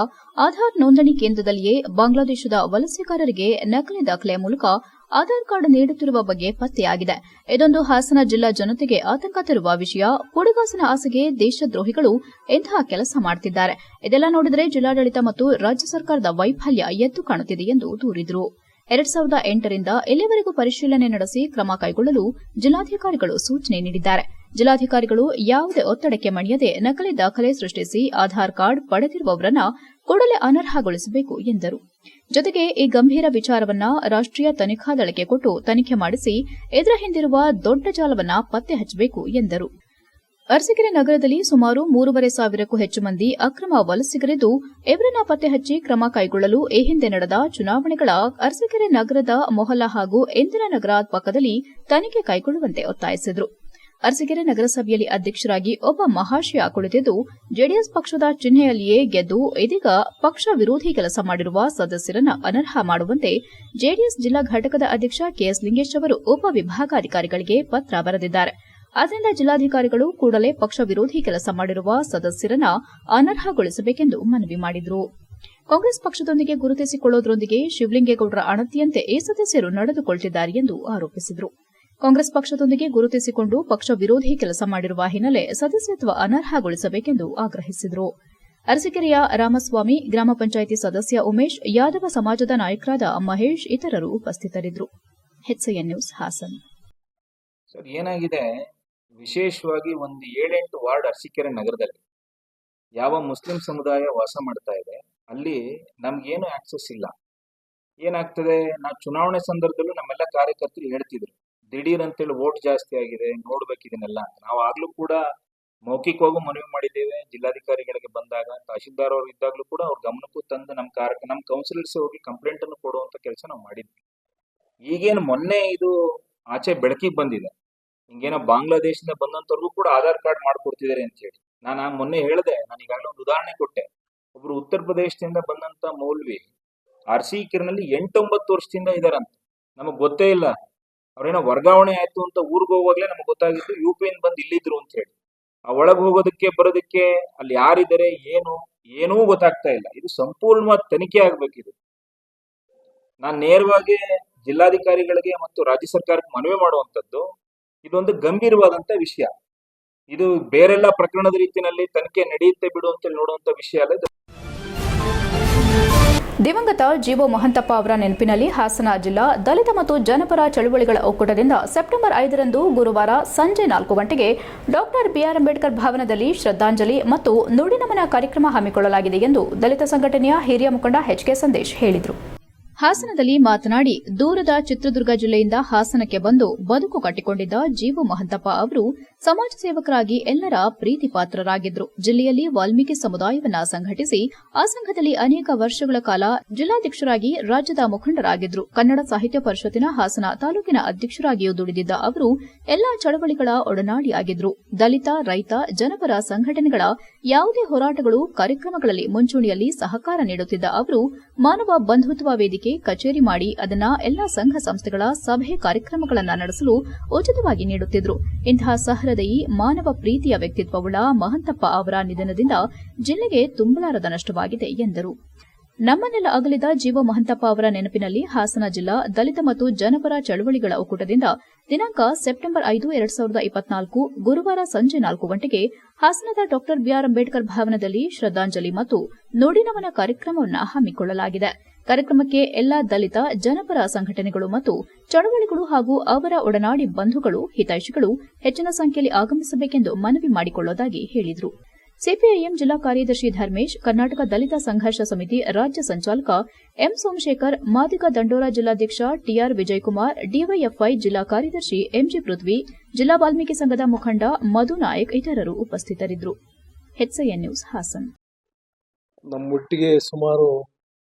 ಆಧಾರ್ ನೋಂದಣಿ ಕೇಂದ್ರದಲ್ಲಿಯೇ ಬಾಂಗ್ಲಾದೇಶದ ವಲಸೆಗಾರರಿಗೆ ನಕಲಿ ದಾಖಲೆಯ ಮೂಲಕ ಆಧಾರ್ ಕಾರ್ಡ್ ನೀಡುತ್ತಿರುವ ಬಗ್ಗೆ ಪತ್ತೆಯಾಗಿದೆ. ಇದೊಂದು ಹಾಸನ ಜಿಲ್ಲಾ ಜನತೆಗೆ ಆತಂಕ ತರುವ ವಿಷಯ. ಹುಡುಗಾಸಿನ ಆಸೆಗೆ ದೇಶದ್ರೋಹಿಗಳು ಇಂತಹ ಕೆಲಸ ಮಾಡುತ್ತಿದ್ದಾರೆ. ಇದೆಲ್ಲ ನೋಡಿದರೆ ಜಿಲ್ಲಾಡಳಿತ ಮತ್ತು ರಾಜ್ಯ ಸರ್ಕಾರದ ವೈಫಲ್ಯ ಎದ್ದು ಕಾಣುತ್ತಿದೆ ಎಂದು ದೂರಿದರು. 2008ರಿಂದ ಇಲ್ಲಿವರೆಗೂ ಪರಿಶೀಲನೆ ನಡೆಸಿ ಕ್ರಮ ಕೈಗೊಳ್ಳಲು ಜಿಲ್ಲಾಧಿಕಾರಿಗಳು ಸೂಚನೆ ನೀಡಿದ್ದಾರೆ. ಜಿಲ್ಲಾಧಿಕಾರಿಗಳು ಯಾವುದೇ ಒತ್ತಡಕ್ಕೆ ಮಣಿಯದೆ ನಕಲಿ ದಾಖಲೆ ಸೃಷ್ಟಿಸಿ ಆಧಾರ್ ಕಾರ್ಡ್ ಪಡೆದಿರುವವರನ್ನ ಕೂಡಲೇ ಅನರ್ಹಗೊಳಿಸಬೇಕು ಎಂದರು. ಜೊತೆಗೆ ಈ ಗಂಭೀರ ವಿಚಾರವನ್ನ ರಾಷ್ಟ್ರೀಯ ತನಿಖಾ ದಳಕ್ಕೆ ಕೊಟ್ಟು ತನಿಖೆ ಮಾಡಿಸಿ ಇದರ ಹಿಂದಿರುವ ದೊಡ್ಡ ಜಾಲವನ್ನ ಪತ್ತೆ ಹಚ್ಚಬೇಕು ಎಂದರು. ಅರಸೀಕೆರೆ ನಗರದಲ್ಲಿ ಸುಮಾರು 3,500ಕ್ಕೂ ಹೆಚ್ಚು ಮಂದಿ ಅಕ್ರಮ ವಲಸಿಗರಿದ್ದು ಇವರನ್ನ ಪತ್ತೆ ಹಚ್ಚಿ ಕ್ರಮ ಕೈಗೊಳ್ಳಲು ಈ ಹಿಂದೆ ನಡೆದ ಚುನಾವಣೆಗಳ ಅರಸೀಕೆರೆ ನಗರದ ಮೊಹಲ್ಲಾ ಹಾಗೂ ಇಂದಿರಾನಗರ ಪಕ್ಕದಲ್ಲಿ ತನಿಖೆ ಕೈಗೊಳ್ಳುವಂತೆ ಒತ್ತಾಯಿಸಿದರು. ಅರಸೀಕೆರೆ ನಗರಸಭೆಯಲ್ಲಿ ಅಧ್ಯಕ್ಷರಾಗಿ ಒಬ್ಬ ಮಹಾಶಯ ಕುಳಿತಿದ್ದು ಜೆಡಿಎಸ್ ಪಕ್ಷದ ಚಿಹ್ನೆಯಲ್ಲಿಯೇ ಗೆದ್ದು ಇದೀಗ ಪಕ್ಷ ವಿರೋಧಿ ಕೆಲಸ ಮಾಡಿರುವ ಸದಸ್ಯರನ್ನು ಅನರ್ಹ ಮಾಡುವಂತೆ ಜೆಡಿಎಸ್ ಜಿಲ್ಲಾ ಘಟಕದ ಅಧ್ಯಕ್ಷ ಕೆಎಸ್ ಲಿಂಗೇಶ್ ಅವರು ಉಪವಿಭಾಗಾಧಿಕಾರಿಗಳಿಗೆ ಪತ್ರ ಬರೆದಿದ್ದಾರೆ. ಆದ್ದರಿಂದ ಜಿಲ್ಲಾಧಿಕಾರಿಗಳು ಕೂಡಲೇ ಪಕ್ಷ ವಿರೋಧಿ ಕೆಲಸ ಮಾಡಿರುವ ಸದಸ್ಯರನ್ನ ಅನರ್ಹಗೊಳಿಸಬೇಕೆಂದು ಮನವಿ ಮಾಡಿದರು. ಕಾಂಗ್ರೆಸ್ ಪಕ್ಷದೊಂದಿಗೆ ಗುರುತಿಸಿಕೊಳ್ಳುವುದರೊಂದಿಗೆ ಶಿವಲಿಂಗೇಗೌಡರ ಅಣತಿಯಂತೆ ಈ ಸದಸ್ಯರು ನಡೆದುಕೊಳ್ಳುತ್ತಿದ್ದಾರೆ ಎಂದು ಆರೋಪಿಸಿದರು. ಕಾಂಗ್ರೆಸ್ ಪಕ್ಷದೊಂದಿಗೆ ಗುರುತಿಸಿಕೊಂಡು ಪಕ್ಷ ವಿರೋಧಿ ಕೆಲಸ ಮಾಡಿರುವ ಹಿನ್ನೆಲೆ ಸದಸ್ಯತ್ವ ಅನರ್ಹಗೊಳಿಸಬೇಕೆಂದು ಆಗ್ರಹಿಸಿದರು. ಅರಸೀಕೆರೆಯ ರಾಮಸ್ವಾಮಿ, ಗ್ರಾಮ ಪಂಚಾಯಿತಿ ಸದಸ್ಯ ಉಮೇಶ್, ಯಾದವ ಸಮಾಜದ ನಾಯಕರಾದ ಮಹೇಶ್ ಇತರರು ಉಪಸ್ಥಿತರಿದ್ದರು. HCN news Haasan. ಸರ್, ಏನಾಗಿದೆ, ವಿಶೇಷವಾಗಿ ಒಂದು 7-8 ವಾರ್ಡ್ ಅರಸೀಕೆರೆ ನಗರದಲ್ಲಿ ಯಾವ ಮುಸ್ಲಿಂ ಸಮುದಾಯ ವಾಸ ಮಾಡ್ತಾ ಇದೆ ಅಲ್ಲಿ ನಮ್ಗೇನು ಆಕ್ಸೆಸ್ ಇಲ್ಲ. ಏನಾಗ್ತದೆ, ನಾವು ಚುನಾವಣೆ ಸಂದರ್ಭದಲ್ಲೂ ನಮ್ಮೆಲ್ಲ ಕಾರ್ಯಕರ್ತರು ಹೇಳ್ತಿದ್ರು ದಿಢೀರ್ ಅಂತೇಳಿ ವೋಟ್ ಜಾಸ್ತಿ ಆಗಿದೆ, ನೋಡ್ಬೇಕಿದನ್ನೆಲ್ಲ ಅಂತ. ನಾವು ಆಗ್ಲೂ ಕೂಡ ಮೌಖಿಕವಾಗೂ ಮನವಿ ಮಾಡಿದ್ದೇವೆ. ಜಿಲ್ಲಾಧಿಕಾರಿಗಳಿಗೆ ಬಂದಾಗ, ತಹಶೀಲ್ದಾರ್ ಅವರು ಇದ್ದಾಗಲೂ ಕೂಡ ಅವ್ರ ಗಮನಕ್ಕೂ ತಂದು ನಮ್ಮ ಕೌನ್ಸಿಲರ್ಸ್ ಹೋಗಿ ಕಂಪ್ಲೇಂಟ್ ಅನ್ನು ಕೊಡುವಂತ ಕೆಲಸ ನಾವು ಮಾಡಿದ್ವಿ. ಈಗೇನು ಮೊನ್ನೆ ಇದು ಆಚೆ ಬೆಳಕಿಗೆ ಬಂದಿದೆ, ಹಿಂಗೇನೋ ಬಾಂಗ್ಲಾದೇಶದಿಂದ ಬಂದಂತವ್ರಿಗೂ ಕೂಡ ಆಧಾರ್ ಕಾರ್ಡ್ ಮಾಡ್ಕೊಡ್ತಿದ್ದಾರೆ ಅಂತ ಹೇಳಿ. ನಾನು ಮೊನ್ನೆ ಹೇಳಿದೆ, ನಾನು ಈಗಾಗಲೇ ಒಂದು ಉದಾಹರಣೆ ಕೊಟ್ಟೆ. ಒಬ್ರು ಉತ್ತರ ಪ್ರದೇಶದಿಂದ ಬಂದಂತ ಮೌಲ್ವಿ ಅರಸೀಕೆರೆನಲ್ಲಿ 8-9 ವರ್ಷದಿಂದ ಇದಾರಂತ. ನಮಗ್ ಗೊತ್ತೇ ಇಲ್ಲ. ಅವ್ರೇನೋ ವರ್ಗಾವಣೆ ಆಯ್ತು ಅಂತ ಊರಿಗೆ ಹೋಗುವಾಗ್ಲೇ ನಮಗ್ ಗೊತ್ತಾಗಿತ್ತು UP-ಯಿಂದ ಬಂದು ಇಲ್ಲಿದ್ರು ಅಂತ ಹೇಳಿ. ಆ ಒಳಗೆ ಹೋಗೋದಕ್ಕೆ ಬರೋದಕ್ಕೆ ಅಲ್ಲಿ ಯಾರಿದ್ದಾರೆ ಏನೂ ಗೊತ್ತಾಗ್ತಾ ಇಲ್ಲ. ಇದು ಸಂಪೂರ್ಣವಾದ ತನಿಖೆ ಆಗ್ಬೇಕಿದು. ನಾನು ನೇರವಾಗಿ ಜಿಲ್ಲಾಧಿಕಾರಿಗಳಿಗೆ ಮತ್ತು ರಾಜ್ಯ ಸರ್ಕಾರಕ್ಕೆ ಮನವಿ ಮಾಡುವಂತದ್ದು, ಇದೊಂದು ಗಂಭೀರವಾದಂತ ವಿಷಯ. ಇದು ಬೇರೆಲ್ಲ ಪ್ರಕರಣದ ರೀತಿಯಲ್ಲಿ ತನಿಖೆ ನಡೆಯುತ್ತೆ ಬಿಡು ಅಂತ ನೋಡುವಂತ ವಿಷಯ ಅಲ್ಲ. ದಿವಂಗತ ಜೀವೋ ಮಹಂತಪ್ಪ ಅವರ ನೆನಪಿನಲ್ಲಿ ಹಾಸನ ಜಿಲ್ಲಾ ದಲಿತ ಮತ್ತು ಜನಪರ ಚಳುವಳಿಗಳ ಒಕ್ಕೂಟದಿಂದ ಸೆಪ್ಟೆಂಬರ್ 5ರಂದು ಗುರುವಾರ ಸಂಜೆ 4 ಗಂಟೆಗೆ ಡಾಕ್ಟರ್ ಬಿಆರ್ ಅಂಬೇಡ್ಕರ್ ಭವನದಲ್ಲಿ ಶ್ರದ್ಧಾಂಜಲಿ ಮತ್ತು ನುಡಿನಮನ ಕಾರ್ಯಕ್ರಮ ಹಮ್ಮಿಕೊಳ್ಳಲಾಗಿದೆ ಎಂದು ದಲಿತ ಸಂಘಟನೆಯ ಹಿರಿಯ ಮುಖಂಡ HK ಸಂದೇಶ್ ಹೇಳಿದರು. ಹಾಸನದಲ್ಲಿ ಮಾತನಾಡಿ, ದೂರದ ಚಿತ್ರದುರ್ಗ ಜಿಲ್ಲೆಯಿಂದ ಹಾಸನಕ್ಕೆ ಬಂದು ಬದುಕು ಕಟ್ಟಿಕೊಂಡಿದ್ದ ಜೀವು ಮಹಂತಪ್ಪ ಅವರು ಸಮಾಜ ಸೇವಕರಾಗಿ ಎಲ್ಲರ ಪ್ರೀತಿ ಪಾತ್ರರಾಗಿದ್ದರು. ಜಿಲ್ಲೆಯಲ್ಲಿ ವಾಲ್ಮೀಕಿ ಸಮುದಾಯವನ್ನ ಸಂಘಟಿಸಿ ಆ ಸಂಘದಲ್ಲಿ ಅನೇಕ ವರ್ಷಗಳ ಕಾಲ ಜಿಲ್ಲಾಧ್ಯಕ್ಷರಾಗಿ ರಾಜ್ಯದ ಮುಖಂಡರಾಗಿದ್ದರು. ಕನ್ನಡ ಸಾಹಿತ್ಯ ಪರಿಷತ್ತಿನ ಹಾಸನ ತಾಲೂಕಿನ ಅಧ್ಯಕ್ಷರಾಗಿಯೂ ದುಡಿದಿದ್ದ ಅವರು ಎಲ್ಲಾ ಚಳವಳಿಗಳ ಒಡನಾಡಿಯಾಗಿದ್ದರು. ದಲಿತ, ರೈತ, ಜನಪರ ಸಂಘಟನೆಗಳ ಯಾವುದೇ ಹೋರಾಟಗಳು, ಕಾರ್ಯಕ್ರಮಗಳಲ್ಲಿ ಮುಂಚೂಣಿಯಲ್ಲಿ ಸಹಕಾರ ನೀಡುತ್ತಿದ್ದ ಅವರು ಮಾನವ ಬಂಧುತ್ವ ವೇದಿಕೆ ಕಚೇರಿ ಮಾಡಿ ಅದನ್ನ ಎಲ್ಲಾ ಸಂಘ ಸಂಸ್ಥೆಗಳ ಸಭೆ ಕಾರ್ಯಕ್ರಮಗಳನ್ನು ನಡೆಸಲು ಉಚಿತವಾಗಿ ನೀಡುತ್ತಿದ್ದರು. ಇಂತಹ ಸಹೃದಯಿ, ಮಾನವ ಪ್ರೀತಿಯ ವ್ಯಕ್ತಿತ್ವವುಳ್ಳ ಮಹಂತಪ್ಪ ಅವರ ನಿಧನದಿಂದ ಜಿಲ್ಲೆಗೆ ತುಂಬಲಾರದ ನಷ್ಟವಾಗಿದೆ ಎಂದರು. ನಮ್ಮನ್ನೆಲ್ಲ ಅಗಲಿದ ಜೀವ ಮಹಂತಪ್ಪ ಅವರ ನೆನಪಿನಲ್ಲಿ ಹಾಸನ ಜಿಲ್ಲಾ ದಲಿತ ಮತ್ತು ಜನಪರ ಚಳವಳಿಗಳ ಒಕ್ಕೂಟದಿಂದ ದಿನಾಂಕ ಸೆಪ್ಟೆಂಬರ್ 5, 2024 ಗುರುವಾರ ಸಂಜೆ 4 ಗಂಟೆಗೆ ಹಾಸನದ ಡಾಕ್ಟರ್ ಬಿಆರ್ ಅಂಬೇಡ್ಕರ್ ಭವನದಲ್ಲಿ ಶ್ರದ್ಧಾಂಜಲಿ ಮತ್ತು ನುಡಿನಮನ ಕಾರ್ಯಕ್ರಮವನ್ನು ಹಮ್ಮಿಕೊಳ್ಳಲಾಗಿದೆ. ಕಾರ್ಯಕ್ರಮಕ್ಕೆ ಎಲ್ಲಾ ದಲಿತ, ಜನಪರ ಸಂಘಟನೆಗಳು ಮತ್ತು ಚಳವಳಿಗಳು ಹಾಗೂ ಅವರ ಒಡನಾಡಿ ಬಂಧುಗಳು, ಹಿತೈಷಿಗಳು ಹೆಚ್ಚಿನ ಸಂಖ್ಯೆಯಲ್ಲಿ ಆಗಮಿಸಬೇಕೆಂದು ಮನವಿ ಮಾಡಿಕೊಳ್ಳುವುದಾಗಿ ಹೇಳಿದರು. ಸಿಪಿಐಎಂ ಜಿಲ್ಲಾ ಕಾರ್ಯದರ್ಶಿ ಧರ್ಮೇಶ್, ಕರ್ನಾಟಕ ದಲಿತ ಸಂಘರ್ಷ ಸಮಿತಿ ರಾಜ್ಯ ಸಂಚಾಲಕ ಎಂ ಸೋಮಶೇಖರ್, ಮಾದಿಗ ದಂಡೋರ ಜಿಲ್ಲಾಧ್ಯಕ್ಷ ಟಿಆರ್ ವಿಜಯಕುಮಾರ್, ಡಿವೈಎಫ್ಐ ಜಿಲ್ಲಾ ಕಾರ್ಯದರ್ಶಿ ಎಂಜಿ ಪೃಥ್ವಿ, ಜಿಲ್ಲಾ ವಾಲ್ಮೀಕಿ ಸಂಘದ ಮುಖಂಡ ಮಧು ನಾಯಕ್ ಇತರರು ಉಪಸ್ಥಿತರಿದ್ದರು. HCN news Hassan. ನಮ್ಮೊಟ್ಟಿಗೆ ಸುಮಾರು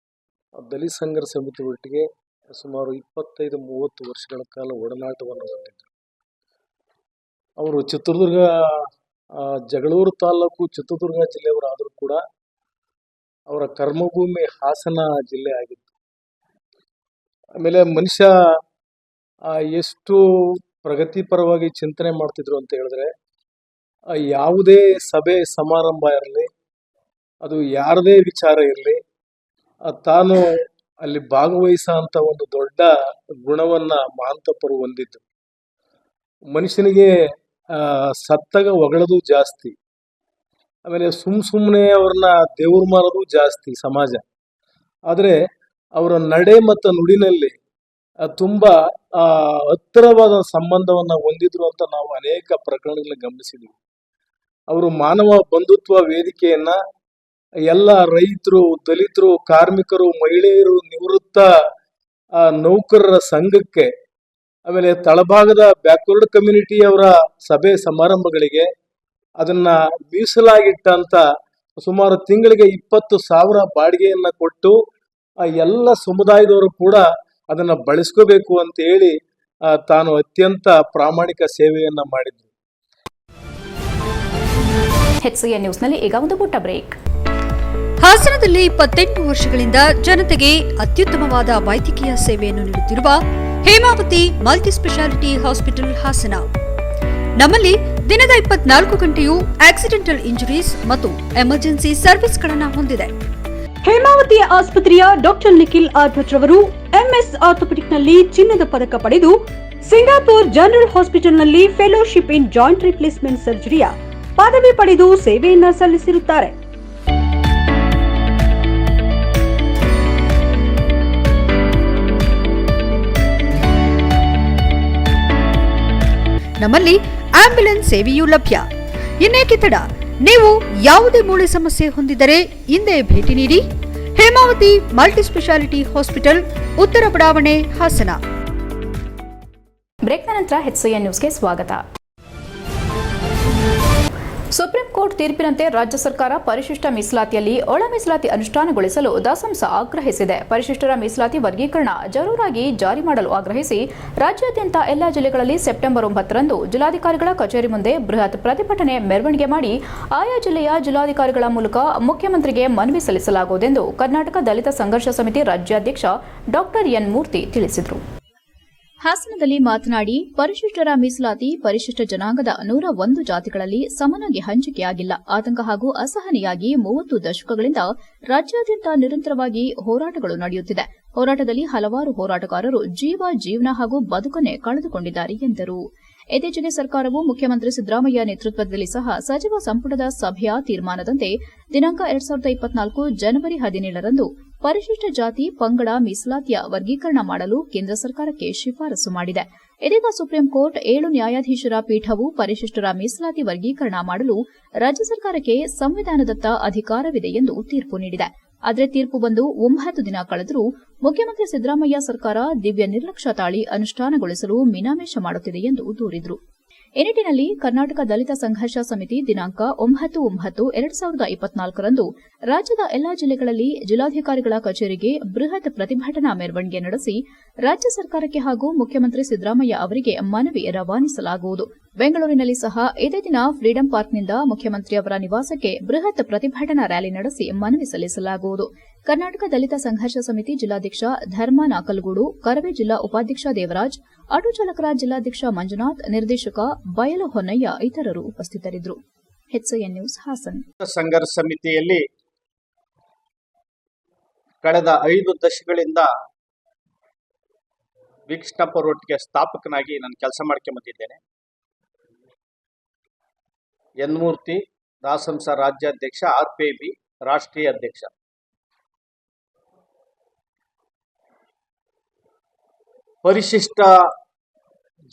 ದಲಿತ ಸಂಘರ್ಷ ಸಮಿತಿ ಒಟ್ಟಿಗೆ ಸುಮಾರು 25-30 ವರ್ಷಗಳ ಕಾಲ ಒಡನಾಟವನ್ನು ಹೊಂದಿದ್ದರು. ಅವರು ಚಿತ್ರದುರ್ಗ ಜಗಳೂರು ತಾಲೂಕು ಚಿತ್ರದುರ್ಗ ಜಿಲ್ಲೆಯವರಾದರೂ ಕೂಡ ಅವರ ಕರ್ಮಭೂಮಿ ಹಾಸನ ಜಿಲ್ಲೆ ಆಗಿತ್ತು. ಆಮೇಲೆ ಮನುಷ್ಯ ಎಷ್ಟು ಪ್ರಗತಿಪರವಾಗಿ ಚಿಂತನೆ ಮಾಡ್ತಿದ್ರು ಅಂತ ಹೇಳಿದ್ರೆ, ಯಾವುದೇ ಸಭೆ ಸಮಾರಂಭ ಇರಲಿ, ಅದು ಯಾರದೇ ವಿಚಾರ ಇರಲಿ, ತಾನು ಅಲ್ಲಿ ಭಾಗವಹಿಸೋ ಒಂದು ದೊಡ್ಡ ಗುಣವನ್ನ ಮಹಾಂತಪ್ಪರು ಹೊಂದಿದ್ರು. ಮನುಷ್ಯನಿಗೆ ಸತ್ತಾಗ ಹೊಗಳೋದು ಜಾಸ್ತಿ, ಆಮೇಲೆ ಸುಮ್ಮನೆ ಅವ್ರನ್ನ ದೇವ್ರು ಮಾಡೋದು ಜಾಸ್ತಿ ಸಮಾಜ. ಆದರೆ ಅವರ ನಡೆ ಮತ್ತು ನುಡಿನಲ್ಲಿ ತುಂಬಾ ಹತ್ತಿರವಾದ ಸಂಬಂಧವನ್ನ ಹೊಂದಿದ್ರು ಅಂತ ನಾವು ಅನೇಕ ಪ್ರಕರಣಗಳನ್ನ ಗಮನಿಸಿದ್ವಿ. ಅವರು ಮಾನವ ಬಂಧುತ್ವ ವೇದಿಕೆಯನ್ನ ಎಲ್ಲ ರೈತರು, ದಲಿತರು, ಕಾರ್ಮಿಕರು, ಮಹಿಳೆಯರು, ನಿವೃತ್ತ ನೌಕರರ ಸಂಘಕ್ಕೆ, ಆಮೇಲೆ ತಳಭಾಗದ ಬ್ಯಾಕ್ವರ್ಡ್ ಕಮ್ಯುನಿಟಿ ಅವರ ಸಭೆ ಸಮಾರಂಭಗಳಿಗೆ ಅದನ್ನ ಮೀಸಲಾಗಿಟ್ಟಂತ ಸುಮಾರು ತಿಂಗಳಿಗೆ 20,000 ಬಾಡಿಗೆಯನ್ನ ಕೊಟ್ಟು ಆ ಎಲ್ಲ ಸಮುದಾಯದವರು ಕೂಡ ಅದನ್ನ ಬಳಸ್ಕೋಬೇಕು ಅಂತ ಹೇಳಿ ತಾನು ಅತ್ಯಂತ ಪ್ರಾಮಾಣಿಕ ಸೇವೆಯನ್ನ ಮಾಡಿದ್ರು. HCN ನ್ಯೂಸ್ನಲ್ಲಿ ಈಗ ಒಂದು ಪುಟ್ಟ ಬ್ರೇಕ್. ಹಾಸನದಲ್ಲಿ 28 ವರ್ಷಗಳಿಂದ ಜನತೆಗೆ ಅತ್ಯುತ್ತಮವಾದ ವೈದ್ಯಕೀಯ ಸೇವೆಯನ್ನು ನೀಡುತ್ತಿರುವ Hemavathi multi specialty hospital Hassan. ನಮ್ಮಲ್ಲಿ ದಿನದ 24 ಗಂಟೆಯೂ ಆಕ್ಸಿಡೆಂಟಲ್ ಇಂಜುರೀಸ್ ಮತ್ತು ಎಮರ್ಜೆನ್ಸಿ ಸರ್ವಿಸ್ಗಳನ್ನು ಹೊಂದಿದೆ. ಹೇಮಾವತಿ ಆಸ್ಪತ್ರೆಯ ಡಾಕ್ಟರ್ ನಿಖಿಲ್ ಆರ್ಭಟ್ ರವರು MS ಆರ್ಥೋಪೆಡಿಕ್ನಲ್ಲಿ ಚಿನ್ನದ ಪದಕ ಪಡೆದು ಸಿಂಗಾಪುರ್ ಜನರಲ್ ಹಾಸ್ಪಿಟಲ್ನಲ್ಲಿ ಫೆಲೋಶಿಪ್ ಇನ್ ಜಾಯಿಂಟ್ ರಿಪ್ಲೇಸ್ಮೆಂಟ್ ಸರ್ಜರಿಯ ಪದವಿ ಪಡೆದು ಸೇವೆಯನ್ನ ಸಲ್ಲಿಸಿರುತ್ತಾರೆ. ನಮ್ಮಲ್ಲಿ ಆಂಬ್ಯುಲೆನ್ಸ್ ಸೇವೆಯೂ ಲಭ್ಯ. ಇನ್ನೇಕೆ ತಡ, ನೀವು ಯಾವುದೇ ಮೂಳೆ ಸಮಸ್ಯೆ ಹೊಂದಿದರೆ ಹಿಂದೆ ಭೇಟಿ ನೀಡಿ. ಹೇಮಾವತಿ ಮಲ್ಟಿ ಸ್ಪೆಷಾಲಿಟಿ ಹಾಸ್ಪಿಟಲ್, ಉತ್ತರ ಬಡಾವಣೆ, ಹಾಸನ. ಬ್ರೇಕ್ನ ನಂತರ HCN ನ್ಯೂಸ್ಗೆ ಸ್ವಾಗತ. ಸುಪ್ರೀಂ ಕೋರ್ಟ್ ತೀರ್ಪಿನಂತೆ ರಾಜ್ಯ ಸರ್ಕಾರ ಪರಿಶಿಷ್ಟ ಮೀಸಲಾತಿಯಲ್ಲಿ ಒಳ ಮೀಸಲಾತಿ ಅನುಷ್ಠಾನಗೊಳಿಸಲು ದಸಂಸ ಆಗ್ರಹಿಸಿದೆ. ಪರಿಶಿಷ್ಟರ ಮೀಸಲಾತಿ ವರ್ಗೀಕರಣ ಜರೂರಾಗಿ ಜಾರಿ ಮಾಡಲು ಆಗ್ರಹಿಸಿ ರಾಜ್ಯಾದ್ಯಂತ ಎಲ್ಲಾ ಜಿಲ್ಲೆಗಳಲ್ಲಿ ಸೆಪ್ಟೆಂಬರ್ 9ರಂದು ಜಿಲ್ಲಾಧಿಕಾರಿಗಳ ಕಚೇರಿ ಮುಂದೆ ಬೃಹತ್ ಪ್ರತಿಭಟನೆ ಮೆರವಣಿಗೆ ಮಾಡಿ ಆಯಾ ಜಿಲ್ಲೆಯ ಜಿಲ್ಲಾಧಿಕಾರಿಗಳ ಮೂಲಕ ಮುಖ್ಯಮಂತ್ರಿಗೆ ಮನವಿ ಸಲ್ಲಿಸಲಾಗುವುದೆಂದು ಕರ್ನಾಟಕ ದಲಿತ ಸಂಘರ್ಷ ಸಮಿತಿ ರಾಜ್ಯಾಧ್ಯಕ್ಷ ಡಾಕ್ಟರ್ ಎನ್ ಮೂರ್ತಿ ತಿಳಿಸಿದರು. ಹಾಸನದಲ್ಲಿ ಮಾತನಾಡಿ, ಪರಿಶಿಷ್ಟರ ಮೀಸಲಾತಿ ಪರಿಶಿಷ್ಟ ಜನಾಂಗದ 101 ಜಾತಿಗಳಲ್ಲಿ ಸಮನಾಗಿ ಹಂಚಿಕೆಯಾಗಿಲ್ಲ. ಆತಂಕ ಹಾಗೂ ಅಸಹನೆಯಾಗಿ 30 ದಶಕಗಳಿಂದ ರಾಜ್ಯಾದ್ಯಂತ ನಿರಂತರವಾಗಿ ಹೋರಾಟಗಳು ನಡೆಯುತ್ತಿದೆ. ಹೋರಾಟದಲ್ಲಿ ಹಲವಾರು ಹೋರಾಟಗಾರರು ಜೀವನ ಹಾಗೂ ಬದುಕನ್ನೇ ಕಳೆದುಕೊಂಡಿದ್ದಾರೆ ಎಂದರು. ಇತ್ತೀಚೆಗೆ ಸರ್ಕಾರವು ಮುಖ್ಯಮಂತ್ರಿ ಸಿದ್ದರಾಮಯ್ಯ ನೇತೃತ್ವದಲ್ಲಿ ಸಹ ಸಚಿವ ಸಂಪುಟದ ಸಭೆಯ ತೀರ್ಮಾನದಂತೆ ದಿನಾಂಕ 2024 ಜನವರಿ 17ರಂದು ಪರಿಶಿಷ್ಟ ಜಾತಿ ಪಂಗಡ ಮೀಸಲಾತಿಯ ವರ್ಗೀಕರಣ ಮಾಡಲು ಕೇಂದ್ರ ಸರ್ಕಾರಕ್ಕೆ ಶಿಫಾರಸು ಮಾಡಿದೆ. ಇದೀಗ ಸುಪ್ರೀಂ ಕೋರ್ಟ್ 7 ನ್ಯಾಯಾಧೀಶರ ಪೀಠವು ಪರಿಶಿಷ್ಟರ ಮೀಸಲಾತಿ ವರ್ಗೀಕರಣ ಮಾಡಲು ರಾಜ್ಯ ಸರ್ಕಾರಕ್ಕೆ ಸಂವಿಧಾನದತ್ತ ಅಧಿಕಾರವಿದೆ ಎಂದು ತೀರ್ಪು ನೀಡಿದೆ. ಆದರೆ ತೀರ್ಪು ಬಂದು 9 ದಿನ ಕಳೆದರೂ ಮುಖ್ಯಮಂತ್ರಿ ಸಿದ್ದರಾಮಯ್ಯ ಸರ್ಕಾರ ದಿವ್ಯ ನಿರ್ಲಕ್ಷ್ಯ ತಾಳಿ ಅನುಷ್ಠಾನಗೊಳಿಸಲು ಮೀನಾಮೇಷ ಮಾಡುತ್ತಿದೆ ಎಂದು ದೂರಿದರು. ಈ ನಿಟ್ಟಿನಲ್ಲಿ ಕರ್ನಾಟಕ ದಲಿತ ಸಂಘರ್ಷ ಸಮಿತಿ ದಿನಾಂಕ 9/9/2024ರಂದು ರಾಜ್ಯದ ಎಲ್ಲಾ ಜಿಲ್ಲೆಗಳಲ್ಲಿ ಜಿಲ್ಲಾಧಿಕಾರಿಗಳ ಕಚೇರಿಗೆ ಬೃಹತ್ ಪ್ರತಿಭಟನಾ ಮೆರವಣಿಗೆ ನಡೆಸಿ ರಾಜ್ಯ ಸರ್ಕಾರಕ್ಕೆ ಹಾಗೂ ಮುಖ್ಯಮಂತ್ರಿ ಸಿದ್ದರಾಮಯ್ಯ ಅವರಿಗೆ ಮನವಿ ರವಾನಿಸಲಾಗುವುದು. ಬೆಂಗಳೂರಿನಲ್ಲಿ ಸಹ ಇದೇ ದಿನ ಫ್ರೀಡಂ ಪಾರ್ಕ್ನಿಂದ ಮುಖ್ಯಮಂತ್ರಿ ಅವರ ನಿವಾಸಕ್ಕೆ ಬೃಹತ್ ಪ್ರತಿಭಟನಾ ರ್ಯಾಲಿ ನಡೆಸಿ ಮನವಿ ಸಲ್ಲಿಸಲಾಗುವುದು. ಕರ್ನಾಟಕ ದಲಿತ ಸಂಘರ್ಷ ಸಮಿತಿ ಜಿಲ್ಲಾಧ್ಯಕ್ಷ ಧರ್ಮ ನಾಕಲಗೂಡು, ಕರವೇ ಜಿಲ್ಲಾ ಉಪಾಧ್ಯಕ್ಷ ದೇವರಾಜ್, ಆಟೋ ಚಾಲಕರ ಜಿಲ್ಲಾಧ್ಯಕ್ಷ ಮಂಜುನಾಥ್, ನಿರ್ದೇಶಕ ಬಯಲು ಹೊನ್ನಯ್ಯ ಇತರರು ಉಪಸ್ಥಿತರಿದ್ದರು. HCN news Hassan. ಸಂಘರ್ಷ ಸಮಿತಿಯಲ್ಲಿ ಕಳೆದ 5 ದಶಕಗಳಿಂದ ವಿಕ್ಷಣಪ್ಪರೊಟ್ಟಿಗೆ ಸ್ಥಾಪಕನಾಗಿ ನಾನು ಕೆಲಸ ಮಾಡ್ಕೊಂಬಂದಿದ್ದೇನೆ. ಎನ್ ಮೂರ್ತಿ ದಾಸಂಸ ರಾಜ್ಯಾಧ್ಯಕ್ಷ, RPIB ರಾಷ್ಟ್ರೀಯ ಅಧ್ಯಕ್ಷ. ಪರಿಶಿಷ್ಟ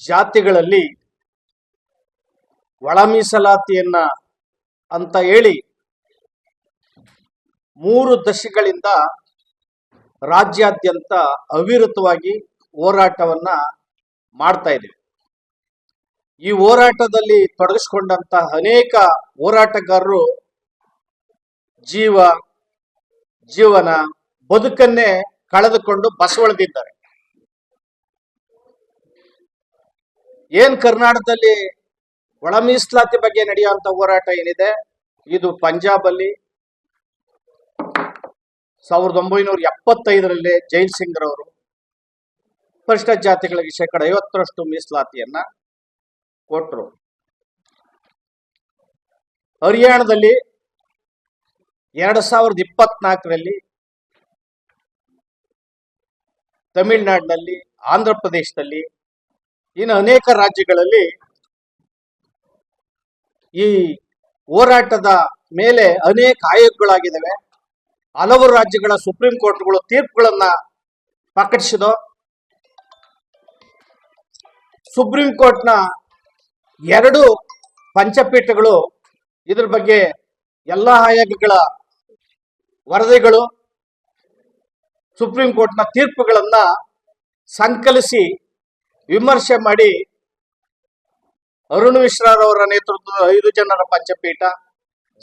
ಜಾತಿಗಳಲ್ಲಿ ಒಳ ಮೀಸಲಾತಿಯನ್ನ ಅಂತ ಹೇಳಿ 3 ದಶಕಗಳಿಂದ ರಾಜ್ಯಾದ್ಯಂತ ಅವಿರತವಾಗಿ ಹೋರಾಟವನ್ನ ಮಾಡ್ತಾ ಇದ್ದೀವಿ. ಈ ಹೋರಾಟದಲ್ಲಿ ತೊಡಗಿಸಿಕೊಂಡಂತ ಅನೇಕ ಹೋರಾಟಗಾರರು ಜೀವನ ಬದುಕನ್ನೇ ಕಳೆದುಕೊಂಡು ಬಸವಳಿದಿದ್ದಾರೆ. ಏನ್ ಕರ್ನಾಟಕದಲ್ಲಿ ಒಳ ಮೀಸಲಾತಿ ಬಗ್ಗೆ ನಡೆಯುವಂತ ಹೋರಾಟ ಏನಿದೆ, ಇದು ಪಂಜಾಬ್ ಅಲ್ಲಿ 1975ರಲ್ಲಿ ಜೈಲ್ ಸಿಂಗ್ ರವರು ಪರಿಶಿಷ್ಟ ಜಾತಿಗಳಿಗೆ 50% ಮೀಸಲಾತಿಯನ್ನ ಕೊಟ್ಟರು. ಹರಿಯಾಣದಲ್ಲಿ 2024ರಲ್ಲಿ ತಮಿಳುನಾಡಿನಲ್ಲಿ, ಆಂಧ್ರ ಪ್ರದೇಶದಲ್ಲಿ, ಇನ್ನು ಅನೇಕ ರಾಜ್ಯಗಳಲ್ಲಿ ಈ ಹೋರಾಟದ ಮೇಲೆ ಅನೇಕ ಆಯೋಗಗಳಾಗಿದ್ದಾವೆ. ಹಲವು ರಾಜ್ಯಗಳ ಸುಪ್ರೀಂ ಕೋರ್ಟ್ಗಳು ತೀರ್ಪುಗಳನ್ನ ಪ್ರಕಟಿಸಿದೋ. ಸುಪ್ರೀಂ ಕೋರ್ಟ್ನ 2 ಪಂಚಪೀಠಗಳು ಇದ್ರ ಬಗ್ಗೆ ಎಲ್ಲ ಆಯೋಗಗಳ ವರದಿಗಳು, ಸುಪ್ರೀಂ ಕೋರ್ಟ್ನ ತೀರ್ಪುಗಳನ್ನ ಸಂಕಲಿಸಿ ವಿಮರ್ಶೆ ಮಾಡಿ ಅರುಣ್ ಮಿಶ್ರಾರವರ ನೇತೃತ್ವದ 5 ಜನರ ಪಂಚಪೀಠ,